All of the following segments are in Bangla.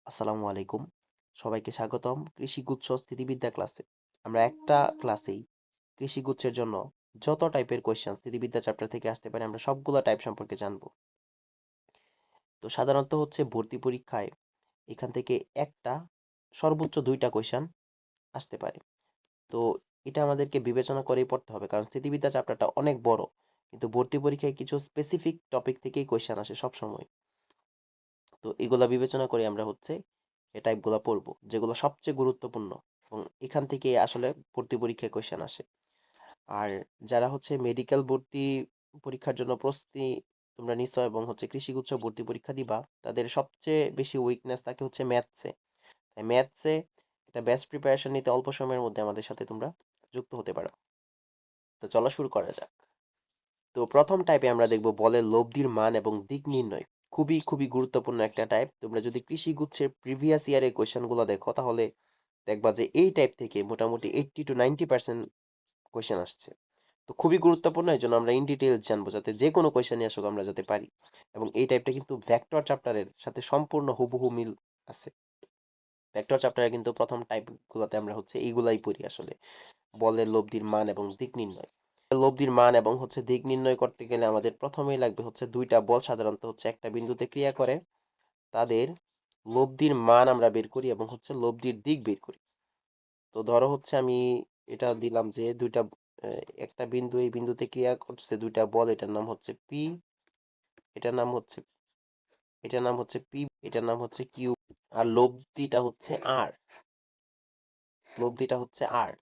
আসসালামু আলাইকুম। সবাইকে স্বাগতম কৃষিগুচ্ছ স্থিতিবিদ্যা ক্লাসে। আমরা একটা ক্লাসেই কৃষিগুচ্ছের জন্য যত টাইপের কোয়েশ্চেন স্থিতিবিদ্যা চ্যাপ্টার থেকে আসতে পারে আমরা সবগুলা টাইপ সম্পর্কে জানবো। তো সাধারণত হচ্ছে ভর্তি পরীক্ষায় এখান থেকে একটা সর্বোচ্চ 2টা কোয়েশ্চেন আসতে পারে। তো এটা আমাদেরকে বিবেচনা করেই পড়তে হবে, কারণ স্থিতিবিদ্যা চ্যাপ্টারটা অনেক বড়। কিন্তু ভর্তি পরীক্ষায় কিছু স্পেসিফিক টপিক থেকেই কোয়েশ্চেন আসে সবসময়। তো এগুলা বিবেচনা করে আমরা হচ্ছে এই টাইপগুলা পড়বো, যেগুলো সবচেয়ে গুরুত্বপূর্ণ এবং এখান থেকে আসলে ভর্তি পরীক্ষায় কোয়েশ্চেন আসে। আর যারা হচ্ছে মেডিকেল ভর্তি পরীক্ষার জন্য প্রস্তুতি তোমরা নিছো এবং হচ্ছে কৃষিগুচ্ছ ভর্তি পরীক্ষা দিবা, তাদের সবচেয়ে বেশি উইকনেস থাকে হচ্ছে ম্যাথসে। তাই ম্যাথসে একটা বেস্ট প্রিপারেশন নিতে অল্প সময়ের মধ্যে আমাদের সাথে তোমরা যুক্ত হতে পারো। তো চলো শুরু করা যাক। তো প্রথম টাইপে আমরা দেখব বলের লব্ধির মান এবং দিক নির্ণয়। খুবই খুবই গুরুত্বপূর্ণ একটা টাইপ। তোমরা যদি কৃষি গুচ্ছের প্রিভিয়াস ইয়ারের কোয়েশ্চেনগুলো দেখো তাহলে দেখবা যে এই টাইপ থেকে মোটামুটি 80 to 90% কোয়েশ্চেন আসছে। তো খুবই গুরুত্বপূর্ণ, এই জন্য আমরা ইন ডিটেইলস জানবো যাতে যে কোনো কোয়েশ্চেনই আসুক আমরা যাতে পারি। এবং এই টাইপটা কিন্তু ভেক্টর চ্যাপ্টারের সাথে সম্পূর্ণ হুবহু মিল আছে। ভেক্টর চ্যাপ্টারে কিন্তু প্রথম টাইপ গুলোতে আমরা হচ্ছে এইগুলাই পড়ি আসলে, বলের লব্ধির মান এবং দিক নির্ণয়। লব্ধির মান এবং হচ্ছে দিক নির্ণয় করতে গেলে আমাদের প্রথমেই লাগবে হচ্ছে দুইটা বল সাধারণত হচ্ছে একটা বিন্দুতে ক্রিয়া করে, তাদের লব্ধির মান আমরা বের করি এবং হচ্ছে লব্ধির দিক বের করি। তো ধরো হচ্ছে আমি এটা দিলাম যে দুইটা একটা বিন্দু, এই বিন্দুতে ক্রিয়া করছে দুইটা বল, এটার নাম হচ্ছে পি, এটার নাম হচ্ছে এটার নাম হচ্ছে পি, এটার নাম হচ্ছে কিউ। আর লব্ধিটা হচ্ছে আর, লব্ধিটা হচ্ছে আর।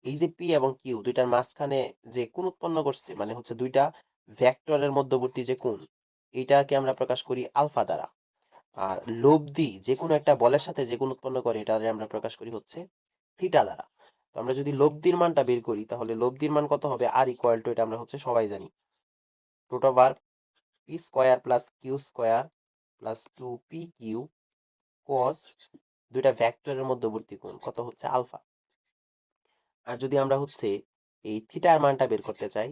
এই যে পি এবং কিউ দুইটার মাঝখানে যে কোণ উৎপন্ন করছে, মানে হচ্ছে দুইটা ভেক্টরের মধ্যবর্তী যে কোণ, এইটাকে আমরা প্রকাশ করি আলফা দ্বারা। আর লব্ধি যে কোনো একটা বলের সাথে যে কোণ উৎপন্ন করে এটা আমরা প্রকাশ করি হচ্ছে থিটা দ্বারা। তো আমরা যদি লব্ধির মানটা বের করি তাহলে লব্ধির মান কত হবে, আর ইকুয়াল টু, এটা আমরা হচ্ছে সবাই জানি, root over P square plus Q square plus 2pq cos দুইটা ভেক্টরের মধ্যবর্তী কোণ কত হচ্ছে আলফা। আর যদি আমরা হচ্ছে এই থিটার মানটা বের করতে চাই,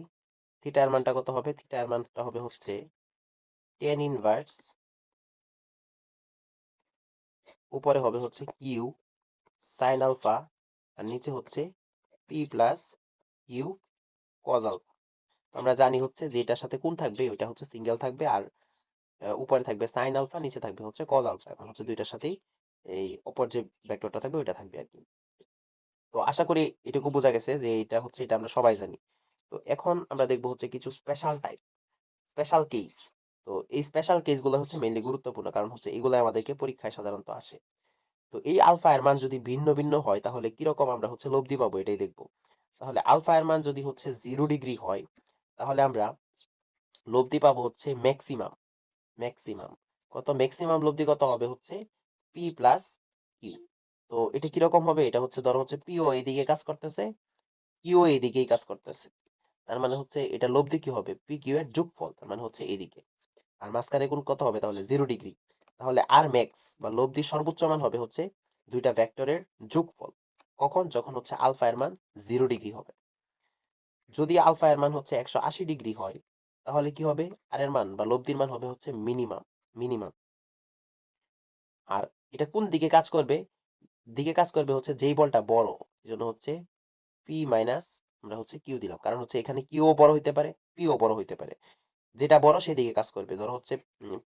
থিটার মানটা কত হবে, থিটার মানটা হবে হচ্ছে টেন ইনভার্স, উপরে হবে হচ্ছে কিউ সাইন আলফা, আর নিচে হচ্ছে পি প্লাস কিউ কজ আলফা। আমরা জানি হচ্ছে যে এটার সাথে কোণ থাকবে ওইটা হচ্ছে সিঙ্গেল থাকবে, আর উপরে থাকবে সাইন আলফা, নিচে থাকবে হচ্ছে কজ আলফা, এবং হচ্ছে দুইটার সাথেই এই অপর যে ভেক্টরটা থাকবে ওইটা থাকবে আর কি। তো আশা করি এটুকু বোঝা গেছে যে এটা হচ্ছে, এটা আমরা সবাই জানি। তো এখন আমরা দেখবো হচ্ছে কিছু স্পেশাল টাইপ, স্পেশাল কেস। তো এই স্পেশাল কেসগুলো হচ্ছে মেইনলি গুরুত্বপূর্ণ, কারণ হচ্ছে এগুলো আমাদেরকে পরীক্ষায় সাধারণত আসে। তো এই আলফা এর মান যদি ভিন্ন ভিন্ন হয় তাহলে কিরকম আমরা হচ্ছে লব্ধি পাবো এটাই দেখবো। তাহলে আলফা এর মান যদি হচ্ছে 0 ডিগ্রি হয় তাহলে আমরা লব্ধি পাবো হচ্ছে ম্যাক্সিমাম, ম্যাক্সিমাম কত, ম্যাক্সিমাম লব্ধি কত হবে হচ্ছে পি প্লাস কিউ। তো এটা কিরকম হবে, এটা হচ্ছে ধরো হচ্ছে পিও এইদিকে কাজ করতেছে, কিউ এইদিকেই কাজ করতেছে, তার মানে হচ্ছে এটা লব্ধি কি হবে, পি কিউ এর যোগফল, তার মানে হচ্ছে এইদিকে। আর মাঝখানে কোণ কত হবে, তাহলে 0 ডিগ্রি। তাহলে আর ম্যাক্স বা লব্ধির সর্বোচ্চ মান হবে হচ্ছে দুইটা ভেক্টরের যোগফল। কখন, যখন হচ্ছে আলফা এর মান 0 ডিগ্রি হবে। যদি আলফা এর মান হচ্ছে 180 ডিগ্রি হয় তাহলে কি হবে, আর এর মান বা লব্ধির মান হবে হচ্ছে মিনিমাম, মিনিমাম। আর এটা কোন দিকে কাজ করবে, দিকে কাজ করবে হচ্ছে যেই বলটা বড়, এজন্য হচ্ছে পি মাইনাস আমরা হচ্ছে কিউ দিলাম, কারণ হচ্ছে এখানে কিউ বড় হইতে পারে, পিও বড় হইতে পারে। যেটা বড় সেদিকে কাজ করবে, ধরো হচ্ছে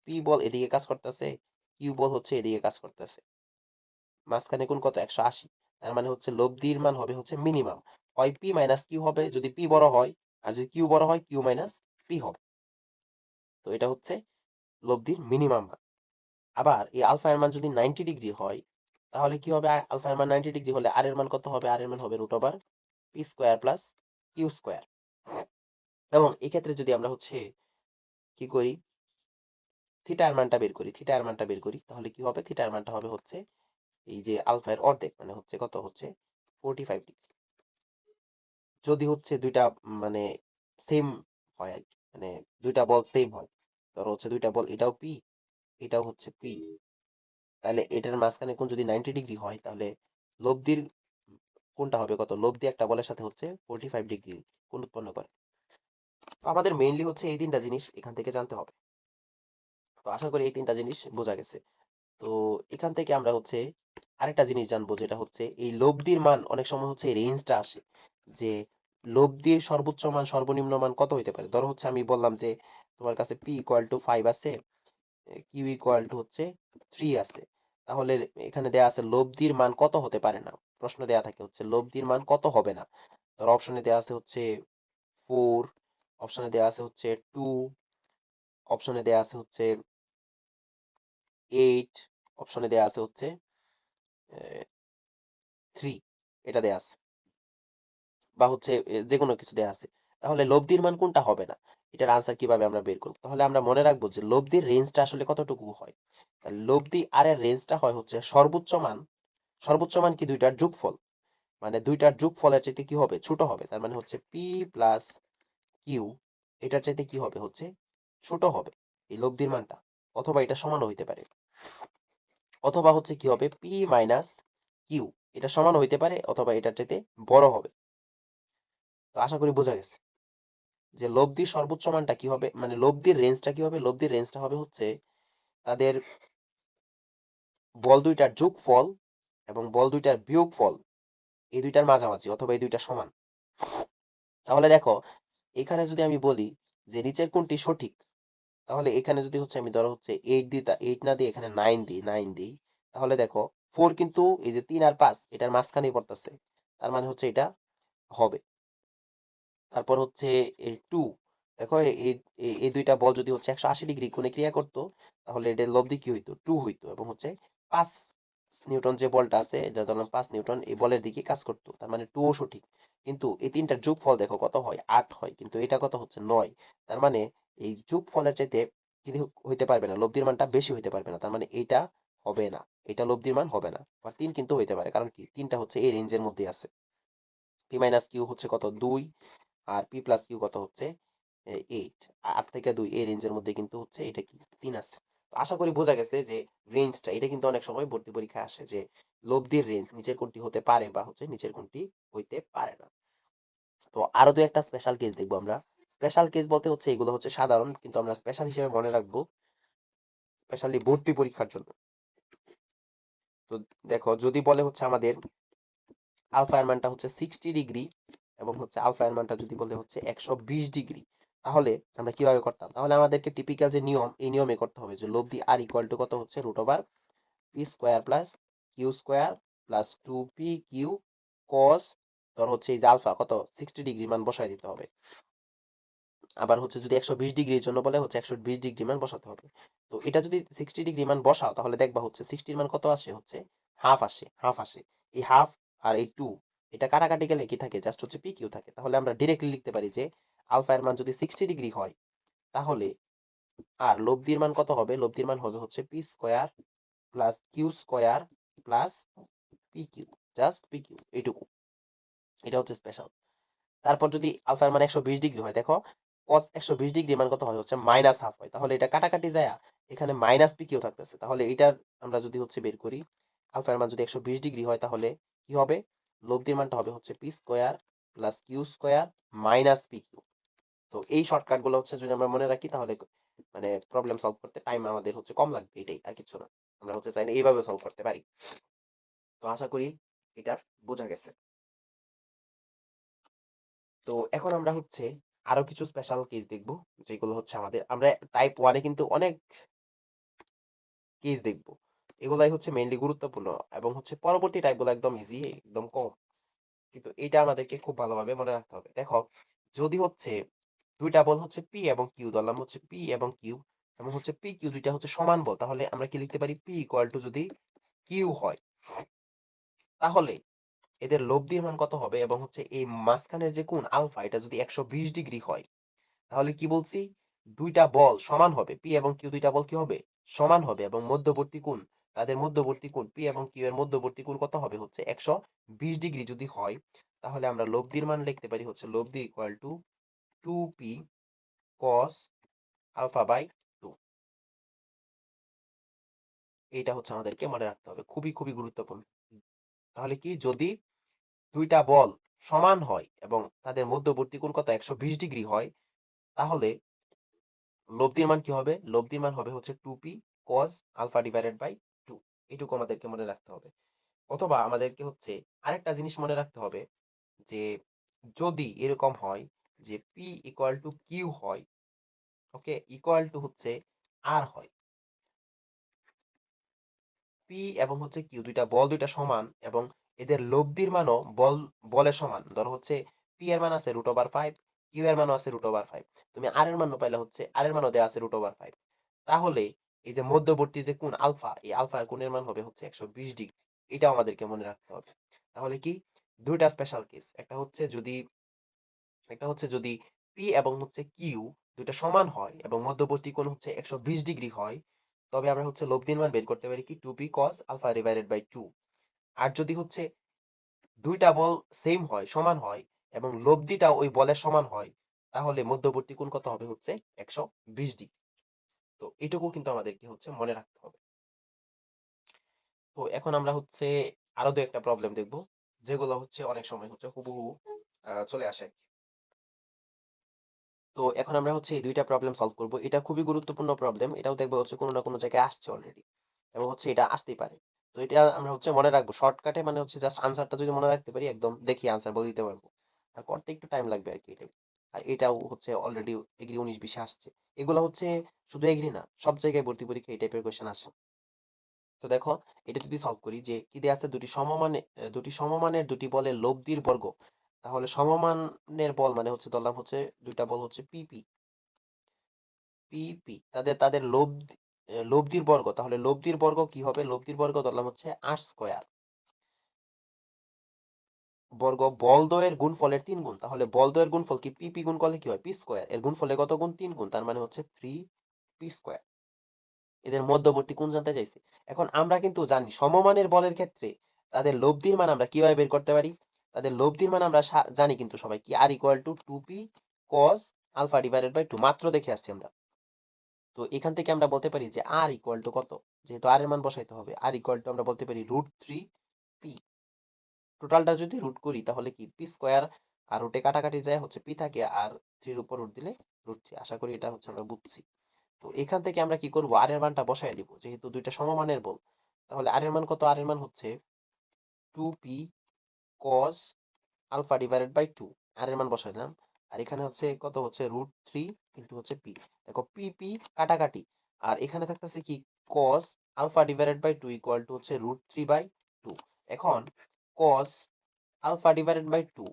পি বল এদিকে কাজ করতেছে, কিউ বল হচ্ছে এদিকে কাজ করতেছে, মাঝখানে কোণ কত 180, তার মানে হচ্ছে লব্ধির মান হবে হচ্ছে মিনিমাম, হয় পি মাইনাস কিউ হবে যদি পি বড় হয়, আর যদি কিউ বড় হয় কিউ মাইনাস পি হবে। তো এটা হচ্ছে লব্ধির মিনিমাম মান। আবার এই আলফা এর মান যদি 90 ডিগ্রি হয় তাহলে কি হবে, আলফা এর মান 90 ডিগ্রি হলে আর এর মান কত হবে, আর এর মান হবে root over P square plus Q square. এবং এই ক্ষেত্রে যদি আমরা হচ্ছে কি করি, থিটা এর মানটা বের করি, থিটা এর মানটা বের করি, তাহলে কি হবে, থিটা এর মানটা হবে হচ্ছে এই যে আলফা এর অর্ধেক, মানে হচ্ছে কত হচ্ছে 45 ডিগ্রি। যদি হচ্ছে দুইটা মানে সেম হয় আর কি, মানে দুইটা বল সেম হয়, ধরো হচ্ছে দুইটা বল এটাও পি এটাও হচ্ছে পি, তাহলে এটার মাঝখানে কোণ যদি 90 ডিগ্রি হয় তাহলে লব্ধির কোণটা হবে কত, লব্ধি একটা বলের সাথে হচ্ছে 45 ডিগ্রি কোণ উৎপন্ন করে। তো আমাদের মেইনলি হচ্ছে এই তিনটা জিনিস এখান থেকে জানতে হবে। তো আশা করি এই তিনটা জিনিস বোঝা গেছে। তো এখান থেকে আমরা হচ্ছে আরেকটা জিনিস জানবো, যেটা হচ্ছে এই লব্ধির মান অনেক সময় হচ্ছে রেঞ্জটা আসে, যে লব্ধির সর্বোচ্চ মান সর্বনিম্ন মান কত হইতে পারে। ধরো হচ্ছে আমি বললাম যে তোমার কাছে পি ইকুয়াল টু 5 আছে, কিউ ইকুয়াল টু হচ্ছে 3 আছে, তাহলে এখানে দেয়া আছে লব্ধির মান কত হতে পারে না। প্রশ্ন দেয়া থাকে হচ্ছে লব্ধির মান কত হবে না। ধরো অপশনে দেয়া আছে হচ্ছে 4, অপশনে দেয়া আছে হচ্ছে 2, অপশনে দেয়া আছে হচ্ছে 8, অপশনে দেয়া আছে হচ্ছে 3, এটা দেয়া আছে, বা হচ্ছে যে কোনো কিছু দেয়া আছে। তাহলে লব্ধির মান কোনটা হবে না, এটার আনসার কিভাবে আমরা বের করব। তাহলে আমরা মনে রাখবো যে লব্ধির রেঞ্জটা আসলে কতটুকু হয়। তাহলে লব্ধি আর এর রেঞ্জটা হয় হচ্ছে সর্বোচ্চ মান, সর্বোচ্চ মান কি দুইটার যোগফল, মানে দুইটার যোগফলের চাইতে কি হবে, ছোট হবে। তার মানে হচ্ছে পি প্লাস কিউ এটার চাইতে কি হবে, হচ্ছে ছোট হবে এই লব্ধির মানটা, অথবা এটা সমানও হইতে পারে, অথবা হচ্ছে কি হবে পি মাইনাস কিউ এটা সমান হইতে পারে, অথবা এটার চাইতে বড় হবে। তো আশা করি বোঝা গেছে যে লব্ধির সর্বোচ্চ মানটা কি হবে, মানে লব্ধির রেঞ্জটা কি হবে। লব্ধির রেঞ্জটা হবে হচ্ছে তাদের বল দুইটার যোগফল এবং বল দুইটার বিয়োগফল, এই দুইটার মাঝামাঝি, অথবা এই দুইটা সমান। তাহলে দেখো এখানে যদি আমি বলি যে নিচের কোনটি সঠিক, তাহলে এখানে যদি হচ্ছে আমি ধরো হচ্ছে 8 দিই, 8 না দিয়ে এখানে 9 দিই, তাহলে দেখো 4 কিন্তু এই যে 3 আর 5 এটার মাঝখানেই পড়তেছে, তার মানে হচ্ছে এটা হবে। তারপর হচ্ছে এই 2, দেখো এই এই দুইটা বল যদি হচ্ছে 180 ডিগ্রি কোণে ক্রিয়া করতো, তাহলে এটার লব্ধি কি হইতো, 2 হইতো, এবং হচ্ছে 5 নিউটন যে বলটা আছে এটা ধরলাম 5 নিউটন, এই বলের দিকে কাজ করতো, তার মানে 2 ও সঠিক। কিন্তু এই তিনটার যোগফল দেখো কত হয়, 8 হয়, কিন্তু এটা কত হচ্ছে 9। তার মানে এই যোগফলের চাইতে কি হইতে পারবে না, লব্ধির মানটা বেশি হইতে পারবে না, তার মানে এইটা হবে না, এটা লব্ধির মান হবে না। বা 3 কিন্তু হইতে পারে, কারণ কি তিনটা হচ্ছে এই রেঞ্জের মধ্যে আছে। পি মাইনাস কিউ হচ্ছে কত, 2, আর পি প্লাস কিউ কত হচ্ছে 8, 8 থেকে 2 এই রেঞ্জের মধ্যে কিন্তু হচ্ছে এটা কি 3 আছে। তো আশা করি বোঝা গেছে যে রেঞ্জটা, এটা কিন্তু অনেক সময় ভর্তি পরীক্ষায় আসে যে লব্ধির রেঞ্জ নিচের কোনটি হতে পারে বা হচ্ছে নিচের কোনটি হইতে পারে না। তো আরো দুই একটা স্পেশাল কেস দেখবো আমরা। স্পেশাল কেস বলতে হচ্ছে এগুলো হচ্ছে সাধারণ, কিন্তু আমরা স্পেশাল হিসেবে মনে রাখবো স্পেশালি ভর্তি পরীক্ষার জন্য। তো দেখো যদি বলে হচ্ছে আমাদের আলফা এর মানটা হচ্ছে 60 ডিগ্রি, এবং হচ্ছে আলফা এর মানটা যদি বলে হচ্ছে 120 ডিগ্রি, তাহলে আমরা কিভাবে করতাম। তাহলে আমাদেরকে টিপিক্যাল যে নিয়ম, এই নিয়মে করতে হবে যে লব্ধি আর ইকুয়াল টু কত হচ্ছে root over P square plus Q square plus 2p Q cos, ধর হচ্ছে এই যে আলফা কত 60 ডিগ্রি মান বসাই দিতে হবে। আবার হচ্ছে যদি 120 ডিগ্রির জন্য বলে হচ্ছে 120 ডিগ্রি মান বসাতে হবে। তো এটা যদি 60 ডিগ্রি মান বসাও, তাহলে দেখবা হচ্ছে 60 মান কত আসে, হচ্ছে হাফ আসে, হাফ আসে। এই হাফ আর এই 2 এটা কাটাকাটি গেলে কি থাকে, জাস্ট হচ্ছে পি কিউ থাকে। তাহলে আমরা ডিরেক্টলি লিখতে পারি যে আলফা এর মান যদি 60 ডিগ্রি হয়, তাহলে আর লব্ধির মান কত হবে, লব্ধির মান হবে হচ্ছে P square plus Q square plus P Q, just P Q এইটুকু। এটা হচ্ছে স্পেশাল। তারপর যদি আলফার মান 120 ডিগ্রি হয়, দেখো cos 120 ডিগ্রি মান কত হয়, হচ্ছে মাইনাস হাফ হয়, তাহলে এটা কাটাকাটি যায় এখানে মাইনাস পি কিউ থাকতেছে। তাহলে এটার আমরা যদি হচ্ছে বের করি, আলফার মান যদি 120 ডিগ্রি হয়, তাহলে কি হবে, লব্ধির মানটা হবে হচ্ছে P square plus Q square minus P Q. তো এই শর্টকাট গুলো হচ্ছে যদি আমরা মনে রাখি, তাহলে মানে প্রবলেম সলভ করতে টাইম আমাদের হচ্ছে কম লাগবে, এটাই আর কিছু না। আমরা হচ্ছে চাইলে এইভাবে সলভ করতে পারি। তো আশা করি এটা বোঝা গেছে। তো এখন আমরা হচ্ছে আরো কিছু স্পেশাল কেস দেখবো, যেগুলো হচ্ছে আমাদের আমরা টাইপ ওয়ানে কিন্তু অনেক কেস দেখবো, এগুলাই হচ্ছে মেইনলি গুরুত্বপূর্ণ, এবং হচ্ছে পরবর্তী টাইপগুলো একদম ইজি, একদম কম, কিন্তু এটা আমাদেরকে খুব ভালোভাবে মনে রাখতে হবে। দেখো যদি হচ্ছে দুইটা বল হচ্ছে পি এবং কিউ, ধরলাম হচ্ছে পি এবং কিউ, এবং হচ্ছে পি কিউ দুইটা হচ্ছে সমান বল, তাহলে আমরা কি লিখতে পারি, পি ইকুয়াল টু যদি কিউ হয়, তাহলে এদের লব্ধির মান কত হবে, এবং হচ্ছে এই মাঝখানের যে কোণ আলফা এটা যদি 120 ডিগ্রি হয়, তাহলে কি বলছি, দুইটা বল সমান হবে, পি এবং কিউ দুইটা বল কি হবে, সমান হবে, এবং মধ্যবর্তী কোণ, তাদের মধ্যবর্তী কোণ পি এবং কিউ এর মধ্যবর্তী কোণ কত হবে, হচ্ছে 120 ডিগ্রি যদি হয়, তাহলে আমরা লব্ধির মান লিখতে পারি হচ্ছে লব্ধি ইকুয়াল টু 2p cos আলফা বাই 2। এইটা হচ্ছে আমাদেরকে মনে রাখতে হবে, খুবই খুবই গুরুত্বপূর্ণ। তাহলে কি, যদি দুইটা বল সমান হয় এবং তাদের মধ্যবর্তী কোণ কত 120 ডিগ্রি হয়, তাহলে লব্ধির মান কি হবে, লব্ধির মান হবে হচ্ছে 2p cos alpha divided by 2। এইটুকু আমাদেরকে মনে রাখতে হবে। অথবা আমাদেরকে হচ্ছে আরেকটা জিনিস মনে রাখতে হবে যে যদি এরকম হয় যে পি ইকুয়াল টু কিউ হয়, ওকে, ইকুয়াল টু হচ্ছে আর হয়, পি এবং হচ্ছে কিউ দুইটা বল দুইটা সমান এবং এদের লব্ধির মানও বলের সমান। ধরো হচ্ছে পি এর মান আছে √5, কিউ এর মানও আছে √5, তুমি আর এর মানও পাইলে হচ্ছে আর এর মানও দেওয়া আছে √5। তাহলে এই যে মধ্যবর্তী যে কোণ আলফা, এই আলফা কোণের মান হবে হচ্ছে 120 ডিগ্রি। এটাও আমাদেরকে মনে রাখতে হবে। তাহলে কি দুইটা স্পেশাল কেস, একটা হচ্ছে যদি পি এবং হচ্ছে কিউ দুইটা সমান হয় এবং মধ্যবর্তী কোণ হচ্ছে 120 ডিগ্রি হয়, তবে আমরা হচ্ছে লব্ধির মান বের করতে পারি কি 2p cos alpha divided by 2। আর যদি হচ্ছে দুইটা বল সেম হয়, সমান হয় এবং লব্ধিটা ওই বলের সমান হয়, তাহলে মধ্যবর্তী কোণ কত হবে হচ্ছে 120 ডিগ্রি। তো এটুকু কিন্তু আমাদেরকে হচ্ছে মনে রাখতে হবে। তো এখন আমরা হচ্ছে আরো দু একটা প্রবলেম দেখব, যেগুলো হচ্ছে অনেক সময় হচ্ছে হুবহু চলে আসে। তো এখন আমরা হচ্ছে এই দুইটা প্রবলেম সলভ করব। এটা খুবই গুরুত্বপূর্ণ প্রবলেম, এটাও দেখবো হচ্ছে কোনো না কোনো জায়গায় আসছে অলরেডি এবং হচ্ছে এটা আসতেই পারে। তো এটা আমরা হচ্ছে মনে রাখবো শর্টকাটে, মানে হচ্ছে জাস্ট আনসারটা যদি মনে রাখতে পারি একদম দেখি আনসার বলে দিতে পারবো। আর করতে একটু টাইম লাগবে আর কি এটাই। আর এটাও হচ্ছে অলরেডি এগ্রি 19-20 আসছে। এগুলো হচ্ছে শুধু এগ্রি না, সব জায়গায় ভর্তি পরীক্ষা এই টাইপের কোয়েশ্চেন আসে। তো দেখো, এটা যদি সলভ করি যে কি দেয়া আছে, দুটি সমমানের দুটি বলের লব্ধির বর্গ। তাহলে সমমানের বল মানে হচ্ছে ধরলাম হচ্ছে দুইটা বল হচ্ছে পিপি, তাদের তাদের লব্ধির বর্গ। তাহলে লব্ধির বর্গ কি হবে, লব্ধির বর্গ ধরলাম হচ্ছে আর স্কয়ার বর্গ বলদ্বয়ের গুণফলের 3 গুণ। তাহলে বলদ্বয়ের গুণফল কি, পি গুণ করলে কি হয় পি স্কয়ার, এর গুণফলে কত গুণ 3 গুণ, তার মানে হচ্ছে 3p স্কয়ার। এদের মধ্যবর্তী কোণ জানতে চাইছে। এখন আমরা কিন্তু জানি সমমানের বলের ক্ষেত্রে তাদের লব্ধির মান আমরা কিভাবে বের করতে পারি। তাদের লব্ধির মান আমরা জানি কিন্তু সবাই কি, আর equal to 2p cos alpha divided by 2, মাত্র দেখে আসছি আমরা। তো এখান থেকে আমরা বলতে পারি যে আর ইকুয়াল টু কত, যেহেতু আর এর মান বসাইতে হবে, আর ইকুয়াল টু আমরা বলতে পারি √3p। টোটালটা যদি রুট করি তাহলে কি পি স্কোয়ার, আর রুটে কাটাকাটি যায় হচ্ছে পি থাকে, আর 3-র উপর রুট দিলে √3। আশা করি এটা হচ্ছে আমরা বুঝছি। তো এখান থেকে আমরা কি করব, আর এর মানটা বসাই দিব, যেহেতু দুইটা সমমানের বল। তাহলে আর এর মান কত, আর এর মান হচ্ছে 2p cos alpha divided by 2, আর এর মান বসাইলাম। আর এখানে হচ্ছে কত হচ্ছে √3 কিন্তু হচ্ছে পি। দেখো পি পি কাটাকাটি, আর এখানে থাকতেছে কি cos alpha divided by 2 equal to হচ্ছে √3/2। এখন cos alpha divided by 2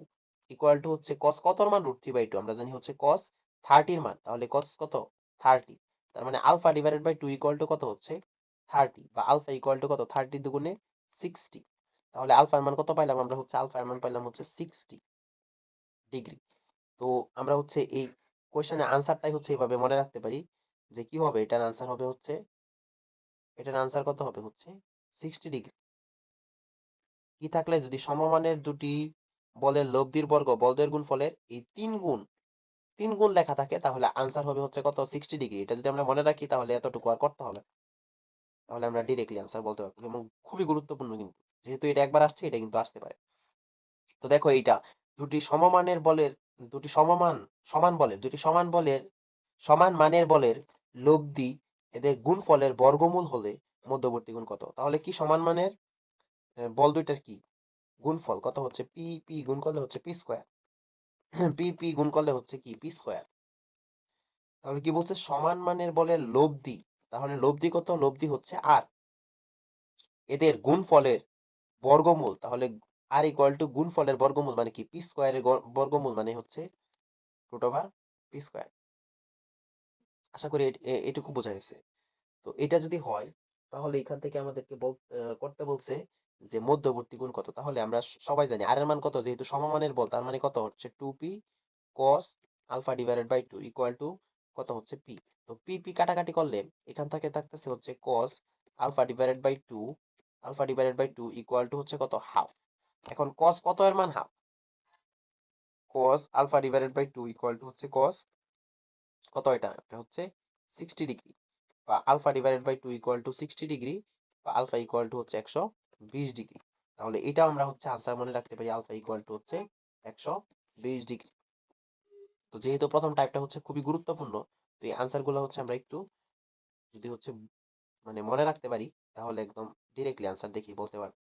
equal to হচ্ছে cos কতর মান, √3/2, আমরা জানি হচ্ছে cos 30 মান। তাহলে cos কত 30, তার মানে আলফা ডিভাইডেড বাই 2 ইকুয়াল টু কত হচ্ছে 30, বা আলফা ইকুয়াল টু কত 30 দুগুণে 60। তাহলে আলফার মান কত পাইলাম আমরা, হচ্ছে আলফার মান পাইলাম হচ্ছে 60 ডিগ্রি। তো আমরা হচ্ছে এই কোশ্চেনের আনসারটাই হচ্ছে এইভাবে মনে রাখতে পারি যে কি হবে, এটার আনসার কত হবে হচ্ছে 60 ডিগ্রি। কি থাকলে, যদি সমমানের দুটি বলের লব্ধির বর্গ বলদ্বয়ের গুণফলের এই 3 গুণ লেখা থাকে, তাহলে আনসার হবে হচ্ছে কত 60 ডিগ্রি। এটা যদি আমরা মনে রাখি তাহলে এতটুকু আর করতে হবে, তাহলে আমরা ডিরেক্টলি আনসার বলতে পারবো। এবং খুবই গুরুত্বপূর্ণ কিন্তু, যেহেতু এটা একবার আসছে এটা কিন্তু আসতে পারে। তো দেখো এইটা দুটি সমমানের বলের দুটি সমান বলের সমান মানের বলের লব্ধি, এদের গুণফলের বর্গমূল হলে মধ্যবর্তী গুণ কত। তাহলে কি সমান মানের বল দুইটার কি গুণফল কত হচ্ছে পি পি গুণ করলে হচ্ছে পি স্কোয়ার, পি গুণ করলে হচ্ছে কি পি স্কোয়ার। তাহলে কি বলছে, সমান মানের বলের লব্ধি, তাহলে লব্ধি কত, লব্ধি হচ্ছে আর, এদের গুণফলের বর্গমূল। তাহলে আর ইকুয়াল টু গুণফলের বর্গমূল মানে কি পি স্কোয়ারের বর্গমূল মানে হচ্ছে √পি স্কোয়ার। আশা করি এটুকু বোঝা গেছে। তো এটা যদি হয় তাহলে এখান থেকে আমাদেরকে করতে বলছে যে মধ্যবর্তী গুণ কত। তাহলে আমরা সবাই জানি আর এর মান কত, যেহেতু সমমানের বল, তার মানে কত হচ্ছে 2p cos alpha divided by 2 equal to কত হচ্ছে পি। তো পি পি কাটাকাটি করলে এখান থেকে থাকতেছে হচ্ছে cos alpha divided by 2, equal to হচ্ছে কত হাফ। এখন cos কত এর মান half, cos alpha divided by 2 equal to হচ্ছে cos কত, এটা হচ্ছে 60 ডিগ্রি, বা আলফা divided by 2 equal to 60 degree, বা আলফা ইকুয়াল টু হচ্ছে 120 ডিগ্রি। তাহলে এটা আমরা হচ্ছে আনসার মনে রাখতে পারি, আলফা ইকুয়াল টু হচ্ছে 120 ডিগ্রি। তো যেহেতু প্রথম টাইপটা হচ্ছে খুবই গুরুত্বপূর্ণ, তো এই আনসার গুলো হচ্ছে আমরা একটু যদি হচ্ছে মানে মনে রাখতে পারি তাহলে একদম ডিরেক্টলি আনসার দেখি বলতে পারবো।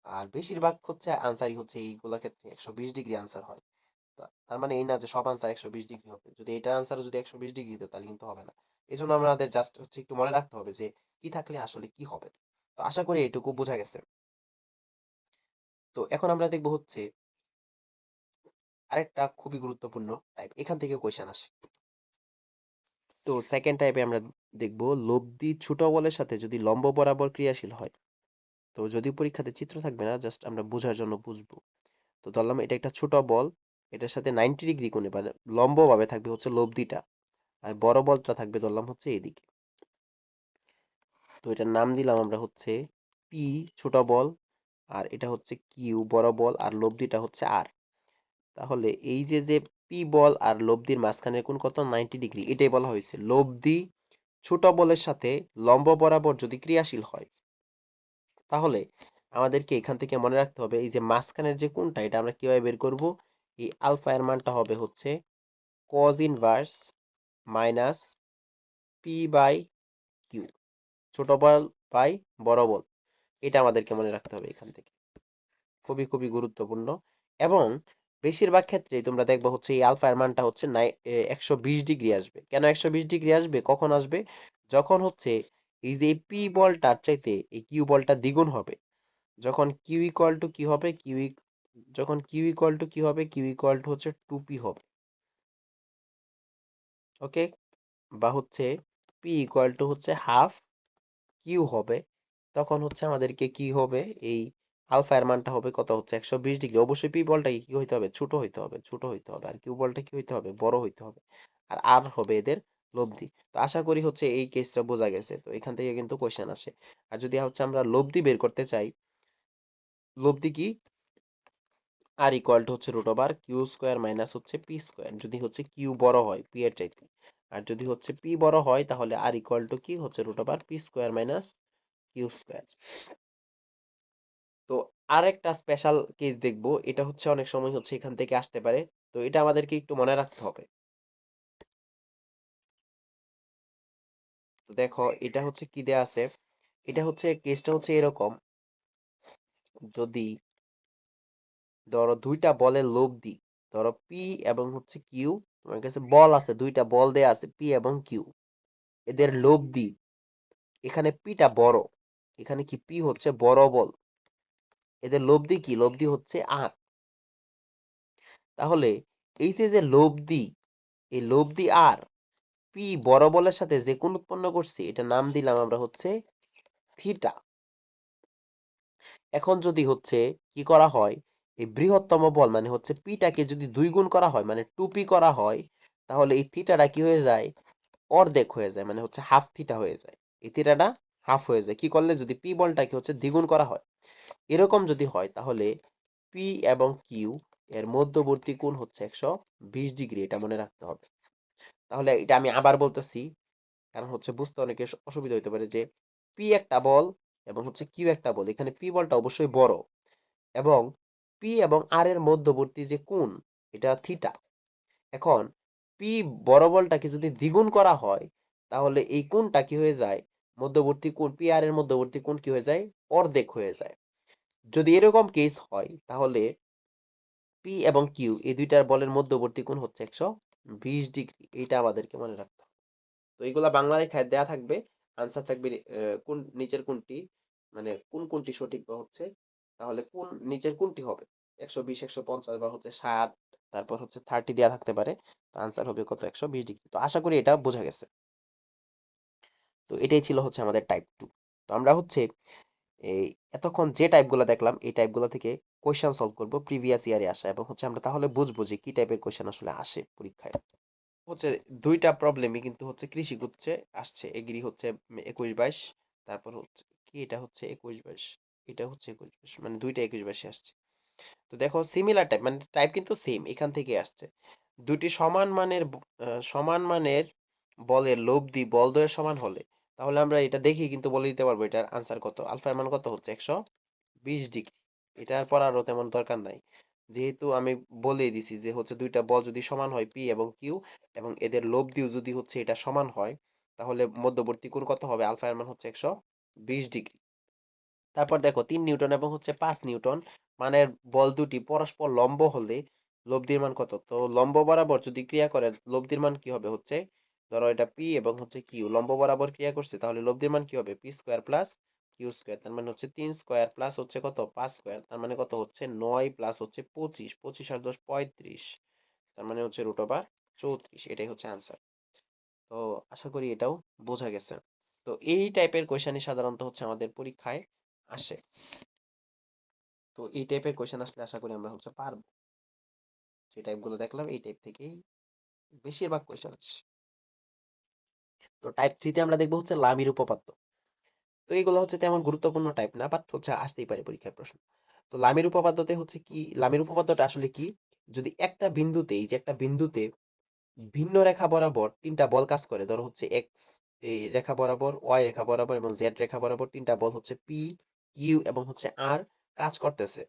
আর বেশিরভাগ হচ্ছে আনসারই হচ্ছে এইগুলা ক্ষেত্রে 120 ডিগ্রি আনসার হয়। তার মানে এই না যে সব আনসার 120 ডিগ্রি হবে। যদি এটার আনসার যদি 120 ডিগ্রি হতো তাহলে কিন্তু হবে না। এই জন্য আমাদের জাস্ট হচ্ছে একটু মনে রাখতে হবে যে কি থাকলে আসলে কি হবে। তো আশা করি এটুকু বোঝা গেছে। তো এখন আমরা দেখবো হচ্ছে আরেকটা খুবই গুরুত্বপূর্ণ টাইপ, এখান থেকে কোয়েশ্চেন আসে। তো সেকেন্ড টাইপে আমরা দেখবো লব্ধি ছোট বলের সাথে যদি লম্ব বরাবর ক্রিয়াশীল হয়। তো যদি পরীক্ষাতে চিত্র থাকবে না, জাস্ট আমরা বোঝার জন্য বুঝবো। তো ধরলাম এটা একটা ছোট বল, এটার সাথে 90 ডিগ্রি কোণে মানে লম্বভাবে থাকবে হচ্ছে লব্ধিটা, আর বড় বলটা থাকবে ধরলাম হচ্ছে এদিকে। তো এটার নাম দিলাম আমরা হচ্ছে পি ছোট বল, আর এটা হচ্ছে কিউ বড় বল, আর লব্ধিটা হচ্ছে আর। তাহলে এই যে যে পি বল আর লব্ধির মাঝখানে কোণ কত 90 ডিগ্রি, এটাই বলা হয়েছে লব্ধি ছোট বলের সাথে লম্ব বরাবর যদি ক্রিয়াশীল হয়। তাহলে আমাদেরকে এখান থেকে মনে রাখতে হবে এই যে মাঝখানের যে কোণটা, এটা আমরা কিভাবে বের করব। এই আলফা এর মানটা হবে হচ্ছে cos inverse minus P by Q, ছোট বল বাই বড় বল। এটা আমাদেরকে মনে রাখতে হবে এখান থেকে, খুবই খুবই গুরুত্বপূর্ণ। এবং বেশিরভাগ ক্ষেত্রেই তোমরা দেখবে হচ্ছে এই আলফা এর মানটা হচ্ছে 120 ডিগ্রি আসবে। কেন 120 ডিগ্রি আসবে, কখন আসবে, যখন হচ্ছে এই যে পি বলটার চাইতে এই কিউ বলটা দ্বিগুণ হবে। যখন কিউ ইকুয়াল টু কি হবে, যখন কিউ ইকুয়াল টু কি হবে, কিউ ইকুয়াল টু হচ্ছে 2p হবে। ওকে, বা হচ্ছে পি ইকুয়াল টু হচ্ছে হাফ কিউ হবে। তখন হচ্ছে আমাদেরকে কি হবে, এই আলফা এর মানটা হবে কত হচ্ছে 120 ডিগ্রি। অবশ্যই পি বলটা কি হইতে হবে, ছোট হইতে হবে, ছোট হইতে হবে। আর কিউ বলটা কি হইতে হবে, বড় হইতে হবে। আর আর হবে এদের লব্ধি। তো আশা করি হচ্ছে এই কেসটা বোঝা গেছে। তো এখান থেকে কিন্তু কোশ্চেন আসে। আর যদি হচ্ছে আমরা লব্ধি বের করতে চাই, লব্ধি কি, আর ইকুয়াল টু হচ্ছে root over Q square minus হচ্ছে পি স্কোয়ার, যদি হচ্ছে কিউ বড় হয় পি এর চাইতে। আর যদি হচ্ছে পি বড় হয় তাহলে আর ইকুয়াল টু কি হচ্ছে root over P square minus Q square. তো আরেকটা স্পেশাল কেস দেখবো, এটা হচ্ছে অনেক সময় হচ্ছে এখান থেকে আসতে পারে। তো এটা আমাদেরকে একটু মনে রাখতে হবে। তো দেখো এটা হচ্ছে কি দেয়া আছে, এটা হচ্ছে কেসটা হচ্ছে এরকম। যদি ধরো দুইটা বলের লব্ধি, ধরো পি এবং হচ্ছে কিউ, তোমার কাছে বল আছে, দুইটা বল দেয়া আছে পি এবং কিউ, এদের লব্ধি, এখানে পিটা বড়, এখানে কি পি হচ্ছে বড় বল, এদের লব্ধি কি, লব্ধি হচ্ছে আর। তাহলে এই যে যে লব্ধি, এই লব্ধি আর পি বড় বলের সাথে যে কোণ উৎপন্ন করছি, এটা নাম দিলাম আমরা হচ্ছে থিটা। এখন যদি হচ্ছে কি করা হয়, এই বৃহত্তম বল মানে হচ্ছে পিটাকে যদি 2 গুণ করা হয় মানে 2p করা হয়, তাহলে এই থিটাটা কি হয়ে যায়, অর্ধেক হয়ে যায়, মানে হচ্ছে হাফ থিটা হয়ে যায়। এই থিটাটা হাফ হয়ে যায় কি করলে, যদি পি বলটাকে হচ্ছে দ্বিগুণ করা হয়। এরকম যদি হয় তাহলে পি এবং কিউ এর মধ্যবর্তী কোণ হচ্ছে 120 ডিগ্রি, এটা মনে রাখতে হবে। তাহলে এটা আমি আবার বলতেছি, কারণ হচ্ছে বুঝতে অনেকের অসুবিধা হতে পারে, যে পি একটা বল এবং হচ্ছে কিউ একটা বল, এখানে পি বলটা অবশ্যই বড়, এবং পি এবং আর এর মধ্যবর্তী যে কোণ, এটা থিটা। এখন পি বড় বলটাকে যদি দ্বিগুণ করা হয়, তাহলে এই কোণটা কি হয়ে যায়, মধ্যবর্তী কোণ পি আর এর মধ্যবর্তী কোণ কি হয়ে যায়, অর্ধেক হয়ে যায়। যদি এরকম কেস হয় তাহলে পি এবং কিউ এই দুইটার বলের মধ্যবর্তী কোণ হচ্ছে 120 ডিগ্রি, এইটা আমাদেরকে মনে রাখতে হবে। তো এইগুলা বাংলা লেখায় দেয়া থাকবে, আনসার থাকবে কোন নিচের কোনটি, মানে কোন কোনটি সঠিক বা হচ্ছে, তাহলে কোন নিচের কোনটি হবে, 120 150 বা হচ্ছে 60, তারপর হচ্ছে 30 দেওয়া থাকতে পারে। তো আনসার হবে কত, 120 ডিগ্রি। তো আশা করি এটা বোঝা গেছে। তো এটাই ছিল হচ্ছে আমাদের টাইপ 2। তো আমরা হচ্ছে এই এতক্ষণ যে টাইপগুলো দেখলাম, এই টাইপগুলো থেকে কোয়েশ্চেন সলভ করব প্রিভিয়াস ইয়ারে আসা, এবং হচ্ছে আমরা তাহলে বুঝবো যে কি টাইপের কোয়েশ্চেন আসলে আসে পরীক্ষায়। হচ্ছে দুইটা প্রবলেমই কিন্তু হচ্ছে কৃষি গুচ্ছে আসছে, এগ্রি হচ্ছে 21-22, তারপর হচ্ছে কি এটা হচ্ছে 21-22, এটা হচ্ছে 21-22, মানে দুইটা 21-22 আসছে। তো দেখো সিমিলার টাইপ, মানে টাইপ কিন্তু সেম, এখান থেকে আসছে। দুটি সমান মানের বলের লব্ধি বলদ্বয়ের সমান হলে, তাহলে আমরা এটা দেখি কিন্তু বলে দিতে পারবো এটার আনসার কত, আলফার মান কত হচ্ছে 120 ডিগ্রি। এটার পর আরো তেমন দরকার নাই, যেহেতু আমি বলেই দিছি যে হচ্ছে দুইটা বল যদি সমান হয় পি এবং কিউ, এবং এদের লব্ধিও যদি হচ্ছে এটা সমান হয়, তাহলে মধ্যবর্তী কোণ কত হবে? আলফা এর মান হচ্ছে 120 ডিগ্রি। তারপর দেখো 3 নিউটন এবং হচ্ছে 5 নিউটন মানের বল দুটি পরস্পর লম্ব হলে লব্ধির মান কত? তো লম্ব বরাবর যদি ক্রিয়া করে লব্ধির মান কি হবে হচ্ছে, ধরো এটা পি এবং হচ্ছে কিউ লম্ব বরাবর ক্রিয়া করছে, তাহলে লব্ধির মান কি হবে? P square plus Q square, তার মানে হচ্ছে 3 স্কোয়ার প্লাস হচ্ছে কত 5 স্কোয়ার, তার মানে কত হচ্ছে 9 প্লাস হচ্ছে 25, 25 আর 10 35, তার মানে হচ্ছে √34। এটাই হচ্ছে আনসার। তো আশা করি এটাও বোঝা গেছে। তো এই টাইপের কোয়েশ্চেনই সাধারণত হচ্ছে আমাদের পরীক্ষায় আসে। তো এই টাইপের কোয়েশ্চেন আসলে আশা করি আমরা হচ্ছে পারবো। যে টাইপগুলো দেখলাম এই টাইপ থেকেই বেশিরভাগ কোয়েশ্চেন আসে। তো টাইপ 3 তে আমরা দেখবো হচ্ছে লামির উপপাদ্য। তো এইগুলো হচ্ছে তেমন গুরুত্বপূর্ণ টাইপ না, বাট হচ্ছে আসতেই পারে পরীক্ষায় প্রশ্ন। তো লামির উপপাদ্যতে হচ্ছে কি, লামির উপপাদ্যটা আসলে কি, যদি একটা বিন্দুতে, এই যে একটা বিন্দুতে ভিন্ন রেখা বরাবর তিনটা বল কাজ করে, ধরো হচ্ছে এক্স এই রেখা বরাবর, ওয়াই রেখা বরাবর এবং জেড রেখা বরাবর তিনটা বল হচ্ছে পি, কিউ এবং হচ্ছে আর কাজ করতেছে,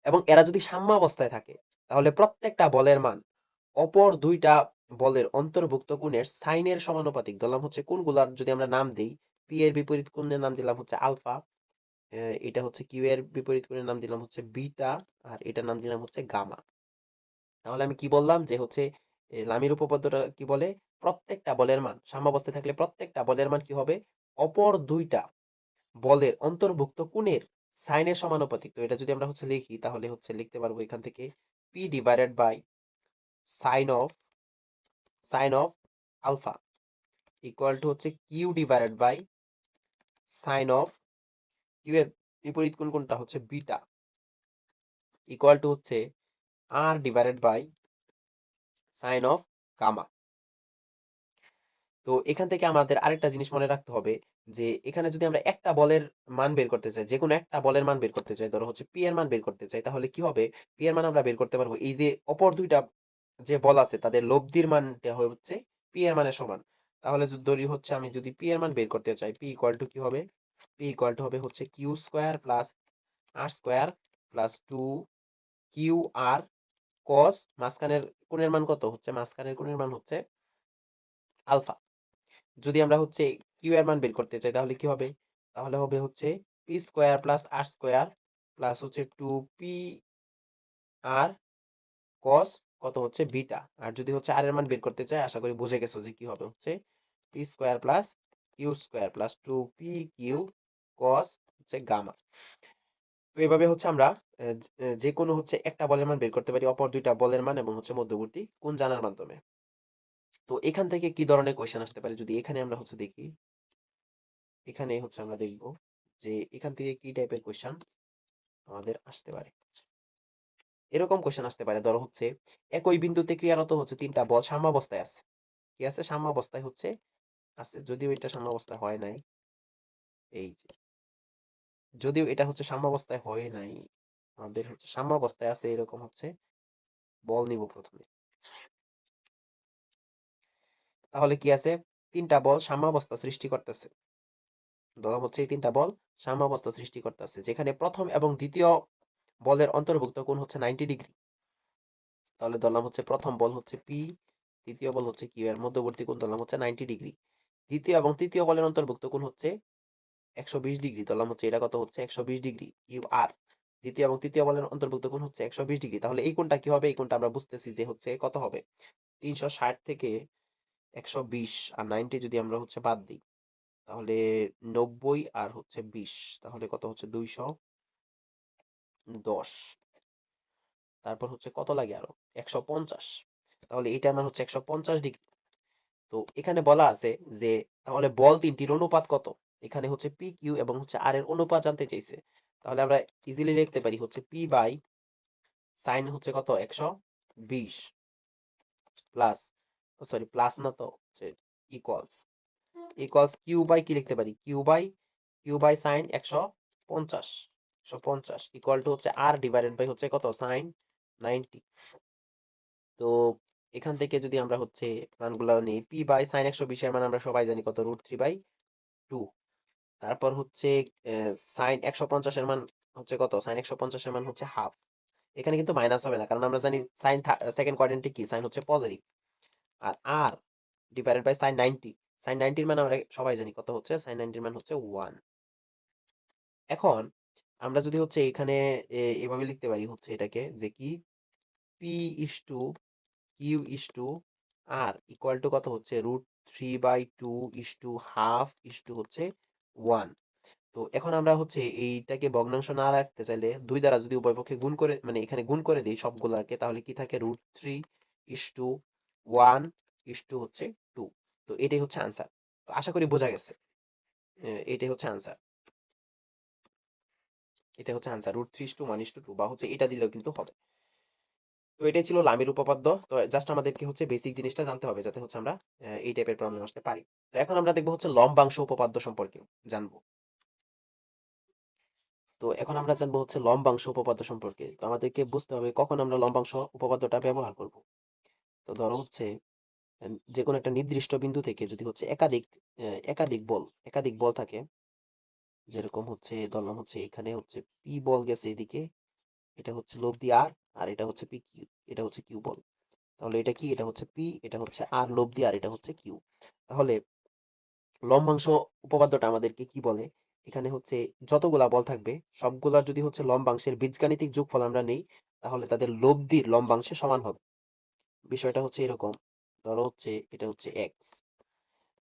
এবং এরা যদি সাম্যাবস্থায় থাকে, তাহলে প্রত্যেকটা বলের মান অপর দুইটা বলের অন্তর্ভুক্ত কোণের সাইনের সমানুপাতিক। ধরলাম হচ্ছে কোণগুলার যদি আমরা নাম দিই, পি এর বিপরীত কোণের নাম দিলাম হচ্ছে আলফা, এটা হচ্ছে কিউ এর বিপরীত কোণের নাম দিলাম হচ্ছে বিটা, আর এটার নাম দিলাম হচ্ছে গামা। তাহলে আমি কি বললাম যে হচ্ছে লামির উপপাদ্যটা কি বলে, প্রত্যেকটা বলের মান সাম্যাবস্থায় থাকলে প্রত্যেকটা বলের মান কি হবে, অপর দুইটা বলের অন্তর্ভুক্ত কোণের সাইনের সমানুপাতিক। তো এটা যদি আমরা হচ্ছে লিখি, তাহলে হচ্ছে লিখতে পারবো এখান থেকে P divided by sine of alpha equal to হচ্ছে Q divided by sine of Q এর বিপরীত কোণ কোনটা হচ্ছে বিটা ইকুয়াল টু হচ্ছে R divided by sine of gamma. তো এখান থেকে আমাদের আরেকটা জিনিস মনে রাখতে হবে, যে এখানে যদি আমরা একটা বলের মান বের করতে চাই, যে কোনো একটা বলের মান বের করতে চাই, ধরো হচ্ছে পি এর মান বের করতে চাই, তাহলে কি হবে, পি এর মান আমরা বের করতে পারবো এই যে অপর দুইটা যে বল আছে তাদের লব্ধির মানটা হচ্ছে পি এর মানের সমান। তাহলে ধরি হচ্ছে আমি যদি পি এর মান বের করতে চাই, পি ইকুয়াল টু কি হবে, পি ইকুয়াল টু হবে হচ্ছে কিউ স্কোয়ার প্লাস আর স্কোয়ার প্লাস 2 কিউ আর কস মাঝখানের কোণের মান কত হচ্ছে, মাঝখানের কোণের মান হচ্ছে আলফা। যদি আমরা হচ্ছে কিউ এর মান বের করতে চাই, তাহলে কি হবে, তাহলে হবে হচ্ছে পি স্কোয়ার প্লাস আর স্কোয়ার প্লাস হচ্ছে 2 পি আর কস কত হচ্ছে বিটা। আর যদি হচ্ছে আর এর মান বের করতে চাই, আশা করি বুঝে গেছো যে কি হবে হচ্ছে P square plus Q square প্লাস 2 পি কিউ কস হচ্ছে গামা। তো এইভাবে হচ্ছে আমরা যে কোনো হচ্ছে একটা বলের মান বের করতে পারি, অপর দুইটা বলের মান এবং হচ্ছে মধ্যবর্তী কোণ জানার মাধ্যমে। তো এখান থেকে কি ধরনের কোয়েশ্চেন আসতে পারে, যদি এখানে আমরা হচ্ছে দেখি, এখানে হচ্ছে আমরা দেখব যে এখান থেকে কি টাইপের কোয়েশ্চেন আমাদের আসতে পারে। এরকম কোয়েশ্চেন আসতে পারে, ধরো হচ্ছে একই বিন্দুতে ক্রিয়ারত হচ্ছে তিনটা বল সাম্যাবস্থায় আছে, কি আছে সাম্যাবস্থায় হচ্ছে আছে, যদিও এটা সাম্যাবস্থায় হয় নাই, এই যে যদিও এটা হচ্ছে সাম্যাবস্থায় হয় নাই, আমাদের হচ্ছে সাম্যাবস্থায় আছে এরকম হচ্ছে বল নিব প্রথমে। তাহলে কি আছে, তিনটা বল সাম্যাবস্থা সৃষ্টি করতেছে, ধরো হচ্ছে এই তিনটা বল সাম্যাবস্থা সৃষ্টি করতেছে, যেখানে প্রথম এবং দ্বিতীয় বলের অন্তর্ভুক্ত কোণ হচ্ছে 90 ডিগ্রি। তাহলে ধরলাম হচ্ছে প্রথম বল হচ্ছে পি, দ্বিতীয় বল হচ্ছে কিউ, এর মধ্যবর্তী কোণ ধরলাম হচ্ছে 90 ডিগ্রি। দ্বিতীয় এবং তৃতীয় বলের অন্তর্ভুক্ত কোণ হচ্ছে 120 ডিগ্রি, ধরলাম হচ্ছে এটা কত হচ্ছে 120 ডিগ্রি ইউ আর। দ্বিতীয় এবং তৃতীয় বলের অন্তর্ভুক্ত কোণ হচ্ছে 120 ডিগ্রি। তাহলে এই কোণটা কি হবে, এই কোণটা আমরা বুঝতেছি যে হচ্ছে কত হবে, 360 থেকে 120 আর 90 যদি আমরা হচ্ছে বাদ দিই, তাহলে 90 আর হচ্ছে 20, তাহলে কত হচ্ছে 210। তারপর হচ্ছে কত লাগে আরো 150, তাহলে এইটার মান হচ্ছে 150 ডিগ্রি। তো এখানে বলা আছে যে তাহলে বল তিনটির অনুপাত কত, এখানে হচ্ছে পি কিউ এবং হচ্ছে আর এর অনুপাত জানতে চাইছে। তাহলে আমরা ইজিলি লিখতে পারি হচ্ছে পি বাই সাইন হচ্ছে কত 120 প্লাস, সরি প্লাস না তো, ইকুয়ালস ইকুয়ালস কিউ বাই কি লিখতে পারি, Q by sine 150 equal to হচ্ছে আর ডিভাইডেড বাই হচ্ছে কত সাইন 90। তো এখান থেকে যদি আমরা হচ্ছে মানগুলো নিই, পি বাই সাইন 120 এর মান আমরা সবাই জানি কত, √3/2। তারপর হচ্ছে সাইন 150 এর মান হচ্ছে কত, সাইন 150 এর মান হচ্ছে হাফ। এখানে কিন্তু মাইনাস হবে না, কারণ আমরা জানি সাইন সেকেন্ড কোয়াড্রেন্টে কি সাইন হচ্ছে পজিটিভ। আর R divided by sine 90, sine 90 মান আমরা সবাই জানি কত হচ্ছে, সাইন 90 মান হচ্ছে 1। এখন আমরা যদি হচ্ছে এখানে এভাবে লিখতে পারি হচ্ছে এটাকে যে কি P is to Q is to R equal to কত হচ্ছে √3/2 is to half is to হচ্ছে 1। তো এখন আমরা হচ্ছে এইটাকে ভগ্নাংশ না রাখতে চাইলে 2 দ্বারা যদি উভয় পক্ষে গুণ করে মানে এখানে গুণ করে দিই সবগুলাকে, তাহলে কি থাকে √3/1 ইস টু হচ্ছে 2। তো এটাই হচ্ছে আনসার। তো আশা করি বোঝা গেছে। এটাই হচ্ছে আনসার। এটা হচ্ছে আনসার √3/1 is to 2 বা হচ্ছে এটা দিলেও কিন্তু হবে। তো এটাই ছিল লামির উপপাদ্য। তো জাস্ট আমাদেরকে হচ্ছে বেসিক জিনিসটা জানতে হবে যাতে হচ্ছে আমরা এই টাইপের প্রবলেম আসতে পারি। তো এখন আমরা দেখবো হচ্ছে লম্বাংশ উপপাদ্য সম্পর্কে জানবো। তো এখন আমরা জানবো হচ্ছে লম্বাংশ উপপাদ্য সম্পর্কে। তো আমাদেরকে বুঝতে হবে কখন আমরা লম্বাংশ উপপাদ্যটা ব্যবহার করব। তো ধরো হচ্ছে যে কোনো একটা নির্দিষ্ট বিন্দু থেকে যদি হচ্ছে একাধিক বল থাকে, যেরকম হচ্ছে ধরলাম হচ্ছে এখানে হচ্ছে পি বল গেছে এদিকে, এটা হচ্ছে লব্ধি আর, আর এটা হচ্ছে পি কিউ, এটা হচ্ছে কিউ বল। তাহলে এটা কি, এটা হচ্ছে পি, এটা হচ্ছে আর লব্ধি আর এটা হচ্ছে কিউ। তাহলে লম্বাংশ উপপাদ্যটা আমাদেরকে কি বলে, এখানে হচ্ছে যতগুলা বল থাকবে সবগুলা যদি হচ্ছে লম্বাংশের বীজগাণিতিক যোগফল আমরা নেই, তাহলে তাদের লব্ধির লম্বাংশে সমান হবে। বিষয়টা হচ্ছে এরকম, ধরো হচ্ছে এটা হচ্ছে এক্স,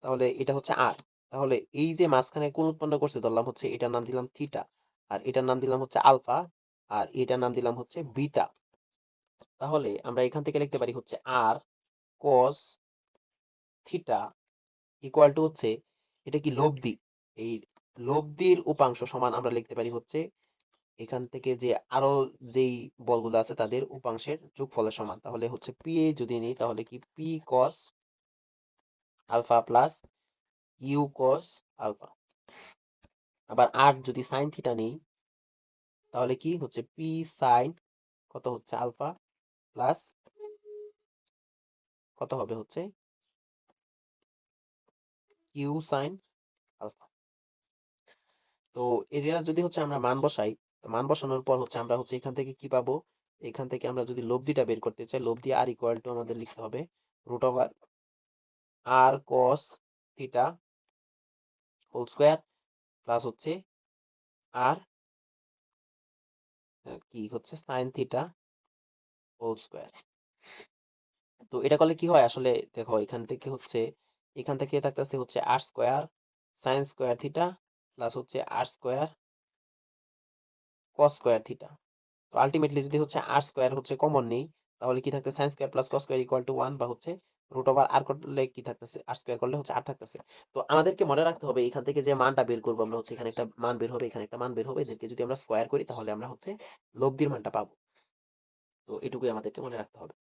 তাহলে এটা হচ্ছে আর, তাহলে এই যে মাঝখানে কোণ উৎপন্ন করছে ধরলাম হচ্ছে এটার নাম দিলাম থিটা, আর এটার নাম দিলাম হচ্ছে আলফা, আর এটার নাম দিলাম হচ্ছে বিটা। তাহলে আমরা এখান থেকে লিখতে পারি হচ্ছে আর কস থিটা ইকুয়াল টু হচ্ছে এটা কি লব্ধি, এই লব্ধির উপাংশ সমান আমরা লিখতে পারি হচ্ছে এখান থেকে যে আরো যেই বলগুলো আছে তাদের উপাংশের যোগফলের সমান। তাহলে হচ্ছে পি এ যদি নিই তাহলে কি পি কস আলফা প্লাস ইউ কস আলফা। আবার আর যদি সাইন থিটা নিই তাহলে কি হচ্ছে পি সাইন কত হচ্ছে আলফা প্লাস কত হবে হচ্ছে কিউ সাইন আলফা। তো এরিয়া যদি হচ্ছে আমরা মান বসাই, তো মান বসানোর পর হচ্ছে আমরা হচ্ছে এখান থেকে কি পাবো, এখান থেকে আমরা যদি লব্ধিটা বের করতে চাই, লব্ধি আর ইকুয়াল টু আমাদের লিখতে হবে √আর cos theta whole square plus হচ্ছে আর কি হচ্ছে সাইন থিটা হোল স্কোয়ার। তো এটা করলে কি হয় আসলে দেখো এখান থেকে থাকতেছে হচ্ছে R square sine square theta plus হচ্ছে R square cos square theta. তো আলটিমেটলি যদি হচ্ছে আর স্কোয়ার হচ্ছে কমন নেই, তাহলে কি থাকতেছে sine square plus cos square equal to 1 বা হচ্ছে √আর করলে কি থাকতেছে আর স্কোয়ার করলে হচ্ছে আর থাকতেছে। তো আমাদেরকে মনে রাখতে হবে এখান থেকে যে মানটা বের করবো আমরা হচ্ছে এখানে একটা মান বের হবে, এখানে একটা মান বের হবে, এদেরকে যদি আমরা স্কোয়ার করি তাহলে আমরা হচ্ছে লব্ধির মানটা পাবো। তো এটুকুই আমাদেরকে মনে রাখতে হবে।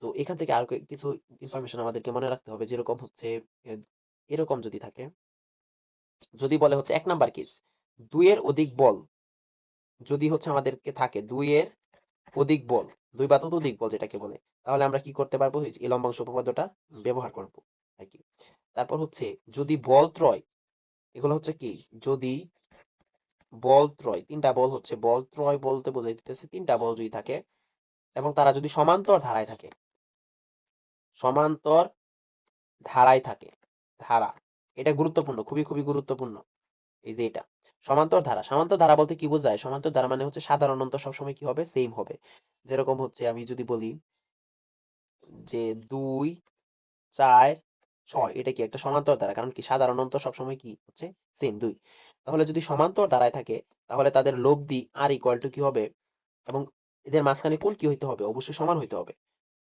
তো এখান থেকে আর কিছু ইনফরমেশন আমাদেরকে মনে রাখতে হবে, যেরকম হচ্ছে এ, এরকম যদি থাকে, যদি বলে হচ্ছে 1 নাম্বার কেস 2 এর অধিক বল, যদি হচ্ছে আমাদেরকে থাকে 2 এর অধিক বল, 2 বা ততোধিক বল যেটাকে বলে, তাহলে আমরা কি করতে পারবো এই লম্বাংশ উপপাদ্যটা ব্যবহার করব আর কি। তারপর হচ্ছে যদি বল ত্রয়, এগুলো হচ্ছে কি যদি বল ত্রয়, 3টা বল হচ্ছে বল ত্রয় বলতে বোঝাইতেছে 3টা বল যদি থাকে এবং তারা যদি সমান্তর ধারায় থাকে, সমান্তর ধারায় থাকে, ধারা এটা গুরুত্বপূর্ণ, খুবই খুবই গুরুত্বপূর্ণ। এই যে এটা সমান্তর ধারা বলতে কি বোঝায়, সমান্তর ধারা মানে হচ্ছে সাধারণ অন্তর সবসময় কি হবে সেম হবে। যেরকম হচ্ছে আমি যদি বলি যে 2 4 6 এটা কি একটা সমান্তর ধারা, কারণ কি সাধারণ অন্তর সবসময় কি হচ্ছে সেম 2। তাহলে যদি সমান্তর ধারায় থাকে তাহলে তাদের লব্ধি আর ইকুয়াল টু কি হবে, এবং এদের মাঝখানে কোণ কি হইতে হবে, অবশ্যই সমান হইতে হবে।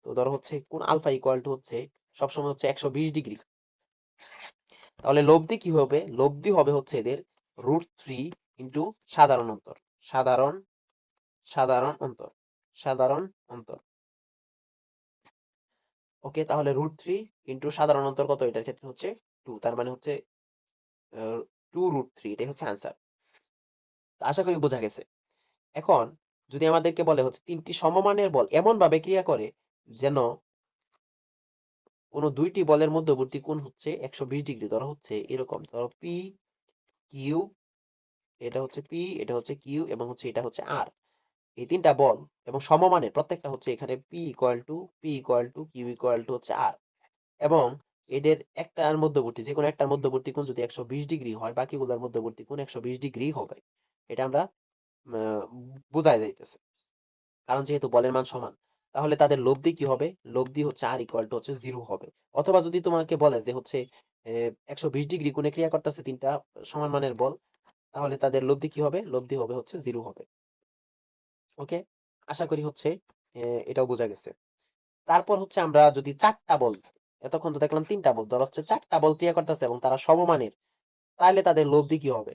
তো ধরো হচ্ছে কোণ আলফা ইকুয়াল টু হচ্ছে সবসময় হচ্ছে 120 ডিগ্রি। তাহলে লব্ধি কি হবে, লব্ধি হবে হচ্ছে এদের √3 সাধারণ অন্তর, সাধারণ সাধারণ অন্তর, সাধারণ অন্তর। ওকে, তাহলে √3 সাধারণ অন্তর কত, এটার ক্ষেত্রে হচ্ছে 2, তার মানে হচ্ছে 2√3, এটাই হচ্ছে আনসার। আশা করি বোঝা গেছে। এখন যদি আমাদেরকে বলে হচ্ছে 3টি সমমানের বল এমন ভাবে ক্রিয়া করে যেন কোনো 2টি বলের মধ্যবর্তী কোণ হচ্ছে 120 ডিগ্রি, ধরো হচ্ছে এরকম, ধরো পি কিউ, এটা হচ্ছে পি, এটা হচ্ছে কিউ এবং হচ্ছে এটা হচ্ছে আর, এই 3টা বল এবং সমমানের প্রত্যেকটা হচ্ছে এখানে P equal to Q equal to হচ্ছে আর, এবং এদের একটার মধ্যবর্তী যে কোনো একটার মধ্যবর্তী কোণ যদি 120 ডিগ্রি হয়, বাকিগুলোর মধ্যবর্তী কোণ 120 ডিগ্রি হবে। এটা আমরা বোঝাই যাইতেছে, কারণ যেহেতু বলের মান সমান। তাহলে তাদের লব্ধি কি হবে? লব্ধি হচ্ছে আর ইকুয়াল টু হচ্ছে 0 হবে। অথবা যদি তোমাকে বলে যে হচ্ছে 120 ডিগ্রি কোণে ক্রিয়া করতেছে তিনটা সমান মানের বল, তাহলে তাদের লব্ধি কি হবে? লব্ধি হবে হচ্ছে 0 হবে। ওকে, আশা করি হচ্ছে এটাও বোঝা গেছে। তারপর হচ্ছে আমরা যদি চারটা বল, এতক্ষণ তো দেখলাম তিনটা বল, ধর হচ্ছে চারটা বল ক্রিয়া করতেছে এবং তারা সমমানের, তাহলে তাদের লব্ধি কি হবে?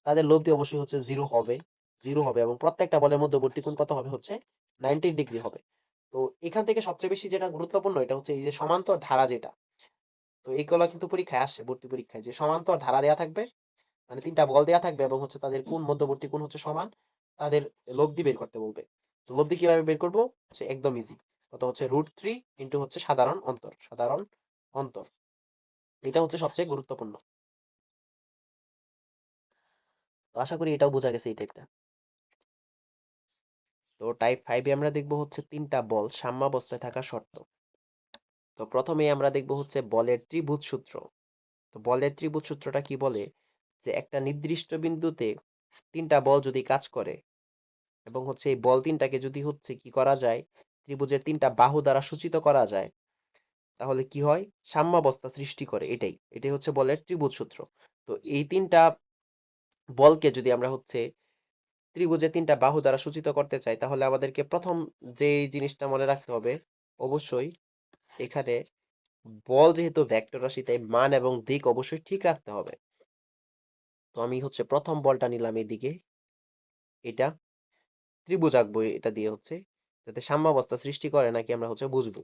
তাদের লব্ধি অবশ্যই হচ্ছে 0 হবে। 0 হবে এবং প্রত্যেকটা বলের মধ্যবর্তী কোণ কত হবে? হচ্ছে 90 ডিগ্রি হবে। তো এখান থেকে সবচেয়ে বেশি যেটা গুরুত্বপূর্ণ এটা হচ্ছে এই যে সমান্তর ধারা যেটা। তো এইগুলো কিন্তু পরীক্ষায় আসে, ভর্তি পরীক্ষায়, যে সমান্তর ধারা দেয়া থাকবে, মানে তিনটা বল দেয়া থাকবে এবং হচ্ছে তাদের কোণ মধ্যবর্তী কোণ হচ্ছে সমান, তাদের লব্ধি বের করতে বলবে। তো লব্ধি কিভাবে বের করবো? হচ্ছে একদম ইজি। কত হচ্ছে √3 ইন্টু হচ্ছে সাধারণ অন্তর, সাধারণ অন্তর। এটা হচ্ছে সবচেয়ে গুরুত্বপূর্ণ। তো আশা করি এটাও বোঝা গেছে এই টাইপটা। তো টাইপ 5 এ আমরা দেখব হচ্ছে তিনটা বল সাম্যাবস্থায় থাকা শর্ত। তো প্রথমেই আমরা দেখব হচ্ছে বলের ত্রিভুজ সূত্র। তো বলের ত্রিভুজ সূত্রটা কি বলে? যে একটা নির্দিষ্ট বিন্দুতে তিনটা বল যদি কাজ করে এবং হচ্ছে এই বল তিনটাকে যদি হচ্ছে কি করা যায়, ত্রিভুজের তিনটা বাহু দ্বারা সূচিত করা যায়, তাহলে কি হয়? সাম্যাবস্থা সৃষ্টি করে। এটাই হচ্ছে বলের ত্রিভুজ সূত্র। তো এই তিনটা বলকে যদি আমরা হচ্ছে ত্রিভুজের তিনটা বাহু দ্বারা সূচিত করতে চাই, তাহলে আমাদেরকে প্রথম যে জিনিসটা মনে রাখতে হবে, অবশ্যই এখানে বল যেহেতু ভেক্টর রাশি, তাই মান এবং দিক অবশ্যই ঠিক রাখতে হবে। তো আমি হচ্ছে প্রথম বলটা নিলাম এদিকে, এটা ত্রিভুজ আঁকবো এটা দিয়ে হচ্ছে, যাতে সাম্যাবস্থা সৃষ্টি করে নাকি আমরা হচ্ছে বুঝবো।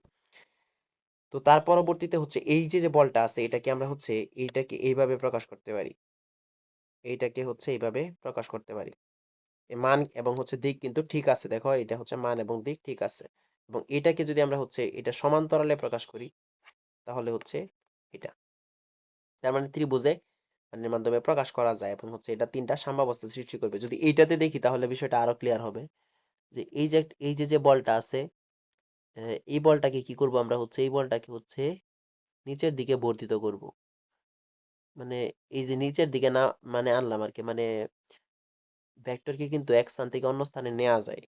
তো তার পরবর্তীতে হচ্ছে এই যে যে বলটা আছে এটাকে আমরা হচ্ছে এইটাকে এইভাবে প্রকাশ করতে পারি, এইটাকে হচ্ছে এইভাবে প্রকাশ করতে পারি। মান এবং হচ্ছে দিক কিন্তু ঠিক আছে, দেখো এটা হচ্ছে মান এবং দিক ঠিক আছে। এবং এটাকে যদি আমরা হচ্ছে এটা সমান্তরালে প্রকাশ করি, তাহলে হচ্ছে এটা, তার মানে ত্রিভুজে মানে মাধ্যমে প্রকাশ করা যায় এবং হচ্ছে এটা তিনটা সাম্যাবস্থা সৃষ্টি করবে। যদি এইটাতে দেখি তাহলে বিষয়টা আরো ক্লিয়ার হবে। যে এই যে বলটা আছে, এই বলটাকে কি করব আমরা হচ্ছে এই বলটাকে হচ্ছে নিচের দিকে বর্ধিত করব। মানে এই যে নিচের দিকে না মানে আনলাম আর কি, মানে ভেক্টরকে কিন্তু এক স্থান থেকে অন্য স্থানে নেওয়া যায়,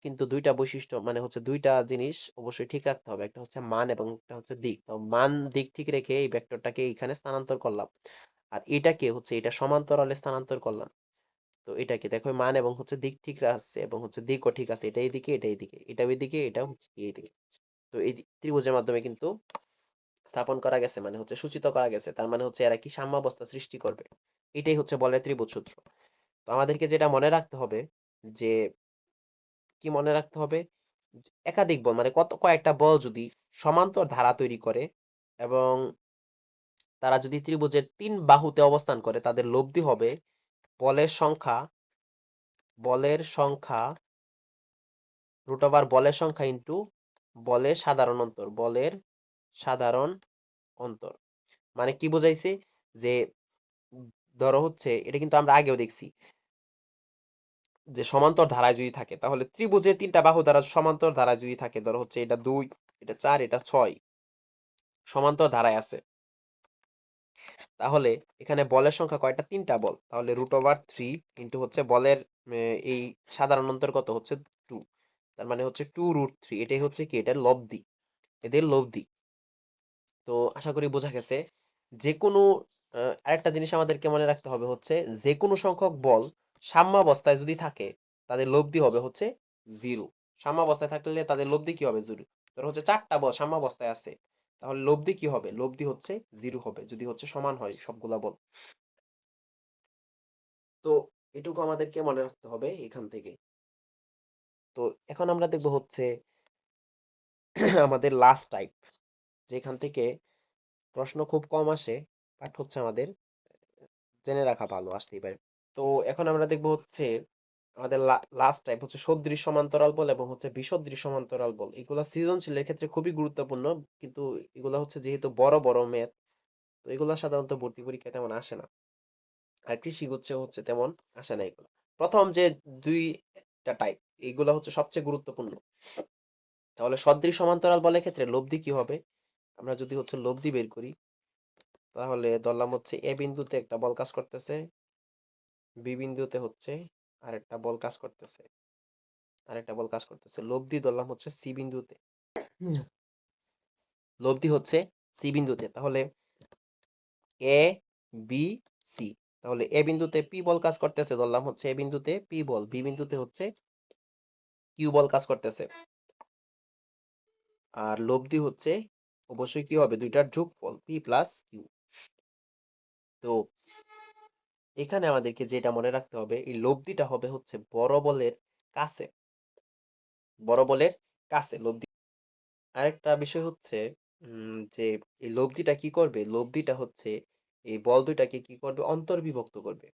কিন্তু দুইটা বৈশিষ্ট্য মানে হচ্ছে দুইটা জিনিস অবশ্যই ঠিক রাখতে হবে, একটা হচ্ছে মান এবং একটা হচ্ছে দিক। তো মান দিক ঠিক রেখে এই ভেক্টরটাকে এখানে স্থানান্তর করলাম, আর এটাকে হচ্ছে এটা সমান্তরালে স্থানান্তর করলাম। তো এটাকে দেখো মান এবং হচ্ছে দিক ঠিক আছে এবং হচ্ছে দিকও ঠিক আছে, এটা এইদিকে এটা এইদিকে, এটা ওইদিকে এটা হচ্ছে এইদিকে। তো এই ত্রিভুজের মাধ্যমে কিন্তু স্থাপন করা গেছে, মানে হচ্ছে সূচিত করা গেছে, তার মানে হচ্ছে এরা কি সাম্যাবস্থা সৃষ্টি করবে। এটাই হচ্ছে বলের ত্রিভুজ সূত্র। তো আমাদেরকে যেটা মনে রাখতে হবে, যে কি মনে রাখতে হবে, একাধিক বল মানে কয়েকটা বল যদি সমান্তর ধারা তৈরি করে এবং তারা যদি ত্রিভুজের তিন বাহুতে অবস্থান করে, তাদের লব্ধি হবে বলের সংখ্যা, বলের সংখ্যা বলের সংখ্যা ইন্টু বলের সাধারণ অন্তর, বলের সাধারণ অন্তর। মানে কি বোঝাইছে? যে ধরো হচ্ছে এটা কিন্তু আমরা আগেও দেখছি, যে সমান্তর ধারায় যদি থাকে, তাহলে ত্রিভুজের তিনটা বাহু দ্বারা সমান্তর ধারায় যদি থাকে, ধরো হচ্ছে এটা 2, এটা 4, এটা 6 সমান্তর ধারায় আছে, তাহলে এখানে বলের সংখ্যা কয়টা? তিনটা বল। তাহলে √3 ইন্টু হচ্ছে বলের এই সাধারণ অন্তর কত হচ্ছে 2, তার মানে হচ্ছে 2√3। এটাই হচ্ছে কি এটার লব্ধি, এদের লব্ধি। তো আশা করি বোঝা গেছে। যে কোনো আরেকটা জিনিস আমাদেরকে মনে রাখতে হবে হচ্ছে, যে কোনো সংখ্যক বল সাম্যাবস্থায় যদি থাকে, তাদের লব্ধি হবে হচ্ছে 0। সাম্যাবস্থায় থাকলে তাদের লব্ধি কি হবে? 0। ধর হচ্ছে চারটা বল সাম্যাবস্থায় আছে, তাহলে লব্ধি কি হবে? লব্ধি হচ্ছে 0 হবে, যদি হচ্ছে সমান হয় সবগুলা বল। তো এটুকু আমাদেরকে মনে রাখতে হবে এখান থেকে। তো এখন আমরা দেখব হচ্ছে আমাদের লাস্ট টাইপ, যেখান থেকে প্রশ্ন খুব কম আসে, বাট হচ্ছে আমাদের জেনে রাখা ভালো, আসতেই পারে। তো এখন আমরা দেখব হচ্ছে আমাদের লাস্ট টাইপ হচ্ছে সদৃশ সমান্তরাল বল এবং হচ্ছে বিসদৃশ সমান্তরাল বল। এগুলা সৃজনশীলের ক্ষেত্রে খুবই গুরুত্বপূর্ণ, কিন্তু এগুলা হচ্ছে যেহেতু বড় বড় ম্যাথ, তো এগুলা সাধারণত ভর্তি পরীক্ষায় তেমন আসে না, আর কৃষি হচ্ছে হচ্ছে তেমন আসে না এগুলো। প্রথম যে দুইটা টাইপ, এগুলা হচ্ছে সবচেয়ে গুরুত্বপূর্ণ। তাহলে সদৃশ সমান্তরাল বলের ক্ষেত্রে লব্ধি কি হবে? আমরা যদি হচ্ছে লব্ধি বের করি, তাহলে ধরলাম হচ্ছে এ বিন্দুতে একটা বল কাজ করতেছে, বি বিন্দুতে হচ্ছে আরেকটা বল কাজ করতেছে, লব্ধি ধরলাম হচ্ছে সি বিন্দুতে, তাহলে এ বি সি, তাহলে এ বিন্দুতে পি বল কাজ করতেছে, ধরলাম হচ্ছে এ বিন্দুতে পি বল, বি বিন্দুতে হচ্ছে কিউ বল কাজ করতেছে, আর লব্ধি হচ্ছে অবশ্যই কি হবে, দুইটার যোগফল পি প্লাস কিউ। তো এখানে আমাদেরকে যেটা মনে রাখতে হবে, এই লব্ধিটা হবে হচ্ছে বড় বলের কাছে, লব্ধি। আরেকটা বিষয় হচ্ছে যে এই লব্ধিটা কি করবে, লব্ধিটা হচ্ছে এই বল দুইটাকে কি করবে, অন্তর্বিভক্ত করবে।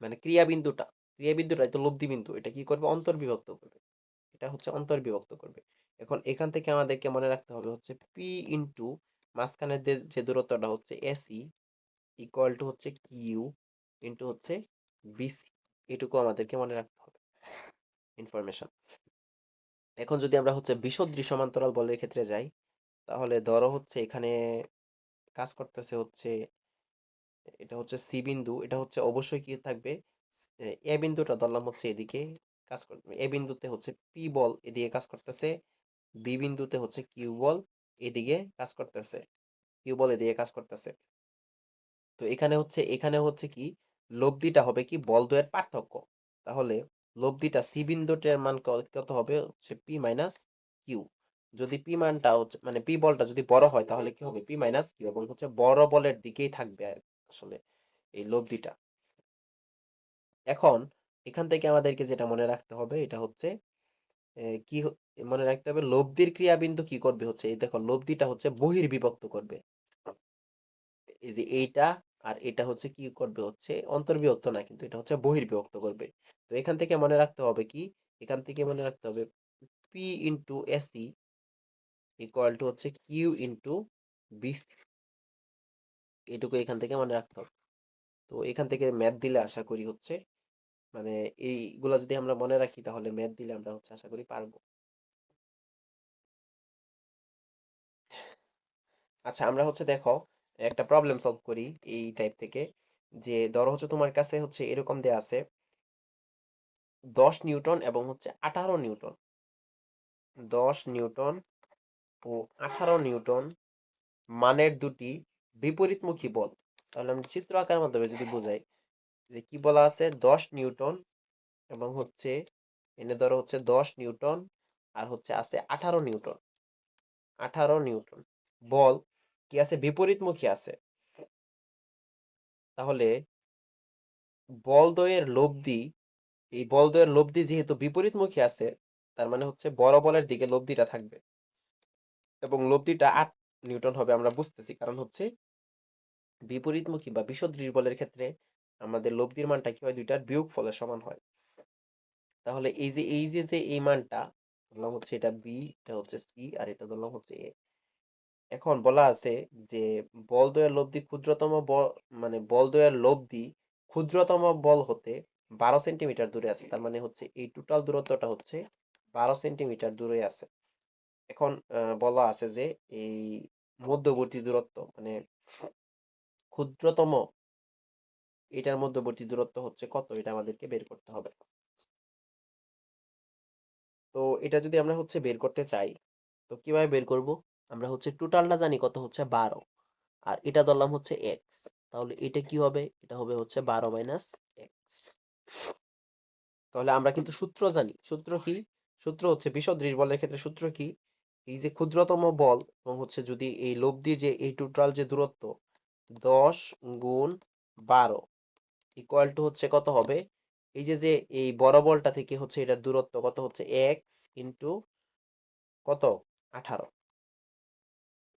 মানে ক্রিয়াবিন্দুটাই তো লব্ধি বিন্দু, এটা কি করবে, অন্তর্বিভক্ত করবে। এটা হচ্ছে অন্তর্বিভক্ত করবে। এখন এখান থেকে আমাদেরকে মনে রাখতে হবে হচ্ছে পি ইন্টু মাঝখানের যে দূরত্বটা হচ্ছে এসি ইকুয়াল টু হচ্ছে কিউ ইন্টু হচ্ছে বিসি। এটুকু আমাদেরকে মনে রাখতে হবে ইনফরমেশন। এখন যদি আমরা হচ্ছে বিসদৃশ সমান্তরাল বলের ক্ষেত্রে যাই, তাহলে ধরো হচ্ছে এখানে কাজ করতেছে হচ্ছে, এটা হচ্ছে সি বিন্দু, এটা হচ্ছে অবশ্যই কি থাকবে, এ বিন্দুটা ধরলাম হচ্ছে এদিকে কাজ করবে, এ বিন্দুতে হচ্ছে পি বল এদিকে কাজ করতেছে, বি বিন্দুতে হচ্ছে কিউ বল এদিকে কাজ করতেছে, তো এখানে হচ্ছে কি, লব্ধিটা হবে কি বল দ্বয়ের পার্থক্য। তাহলে লব্ধিটা সি বিন্দুটার মান কত হবে, হচ্ছে পি মাইনাস কিউ। যদি পি মানটা হচ্ছে মানে পি বলটা যদি বড় হয়, তাহলে কি হবে, পি মাইনাস কিউ, এবং হচ্ছে বড় বলের দিকেই থাকবে আসলে এই লব্ধিটা। এখন এখান থেকে আমাদেরকে যেটা মনে রাখতে হবে, এটা হচ্ছে মনে রাখতে হবে, লব্ধির ক্রিয়াবিন্দু কি করবে হচ্ছে, এই দেখো লব্ধিটা হচ্ছে বহির্বিভক্ত করবে, এই যে এইটা আর এটা হচ্ছে কি করবে হচ্ছে অন্তর্বিভক্ত না, কিন্তু এটা হচ্ছে বহির্বিভক্ত করবে। তো এখান থেকে মনে রাখতে হবে P into AC equal to হচ্ছে কিউ ইন্টু বিসি। এটুকু এখান থেকে মনে রাখতে হবে। তো এখান থেকে ম্যাথ দিলে আশা করি হচ্ছে মানে এইগুলা যদি আমরা মনে রাখি, তাহলে ম্যাথ দিলে আমরা হচ্ছে আশা করি পারবো। আচ্ছা, আমরা হচ্ছে দেখো একটা প্রবলেম সলভ করি এই টাইপ থেকে, যে ধরো হচ্ছে তোমার কাছে হচ্ছে এরকম দেয়া আছে 10 নিউটন এবং হচ্ছে 18 নিউটন, 10 নিউটন ও 18 নিউটন মানের দুটি বিপরীতমুখী বল। তাহলে আমরা চিত্র আঁকার মাধ্যমে যদি বোঝাই, যে কি বলা আছে, 10 নিউটন এবং হচ্ছে এনে ধরো হচ্ছে 10 নিউটন আর হচ্ছে আছে 18 নিউটন, 18 নিউটন বল কি আছে, বিপরীতমুখী আছে। তাহলে বলদ্বয়ের লব্ধি, এই বলদ্বয়ের লব্ধি যেহেতু বিপরীতমুখী আছে, তার মানে হচ্ছে বড় বলের দিকে লব্ধিটা থাকবে, এবং লব্ধিটা 8 নিউটন হবে, আমরা বুঝতেছি, কারণ হচ্ছে বিপরীতমুখী বা বিসদৃশ বলের ক্ষেত্রে আমাদের লব্ধির মানটা কি হয়, দুইটার বিয়োগ ফলের সমান হয়। তাহলে এই যে এই মানটা ধরলাম হচ্ছে এটা বি, এটা হচ্ছে সি, আর এটা ধরলাম হচ্ছে এ। এখন বলা আছে যে বলদ্বয়ের লব্ধি ক্ষুদ্রতম বল, মানে বলদ্বয়ের লব্ধি ক্ষুদ্রতম বল হতে 12 সেন্টিমিটার দূরে আছে, তার মানে হচ্ছে এই টোটাল দূরত্বটা হচ্ছে 12 সেন্টিমিটার দূরে আছে। এখন বলা আছে যে এই মধ্যবর্তী দূরত্ব মানে ক্ষুদ্রতম, এটার মধ্যবর্তী দূরত্ব হচ্ছে কত, এটা আমাদেরকে বের করতে হবে। তো এটা যদি আমরা হচ্ছে বের করতে চাই, তো কিভাবে বের করব, আমরা হচ্ছে টোটালটা জানি কত, হচ্ছে 12, আর এটা ধরলাম হচ্ছে এক্স, তাহলে এটা কি হবে, এটা হবে হচ্ছে 12 মাইনাস এক্স। তাহলে আমরা কিন্তু সূত্র জানি, সূত্র কি, সূত্র হচ্ছে বিসদৃশ বলের ক্ষেত্রে সূত্র কি, এই যে ক্ষুদ্রতম বল এবং হচ্ছে যদি এই লব্ধি যে এই টোটাল যে দূরত্ব 10 গুণ 12 ইকুয়াল টু হচ্ছে কত হবে, এই যে যে এই বড় বলটা থেকে হচ্ছে এটার দূরত্ব কত, হচ্ছে এক্স ইন্টু কত, 18,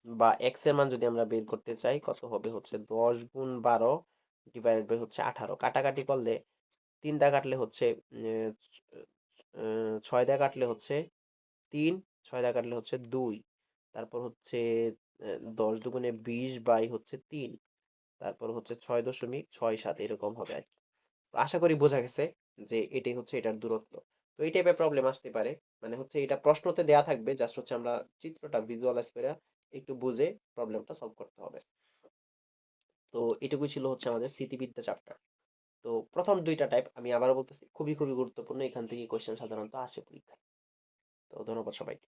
বা এক্স এর মান যদি আমরা বের করতে চাই, কত হবে হচ্ছে 10 গুণ 12 ডিভাইডেড বাই হচ্ছে 18, কাটাকাটি করলে 3 দা কাটলে হচ্ছে 6 দা কাটলে হচ্ছে 3, 6 দা কাটলে হচ্ছে 2, তারপর হচ্ছে 10 দুগুণে 20 বাই হচ্ছে 3, তারপর হচ্ছে 6.67 এরকম হবে আর কি। তো আশা করি বোঝা গেছে যে এটাই হচ্ছে এটার দূরত্ব। তো এই টাইপের প্রবলেম আসতে পারে, মানে হচ্ছে এটা প্রশ্নতে দেয়া থাকবে, জাস্ট হচ্ছে আমরা চিত্রটা ভিজুয়ালাইজ করে একটু বুঝে প্রবলেমটা সলভ করতে হবে। তো এটুকুই ছিল হচ্ছে আমাদের স্মৃতিবিদ্যা চ্যাপ্টার। তো প্রথম দুইটা টাইপ আমি আবারও বলতেছি খুবই খুবই গুরুত্বপূর্ণ, এখান থেকে কোয়েশ্চেন সাধারণত আসে পরীক্ষায়। তো ধন্যবাদ সবাইকে।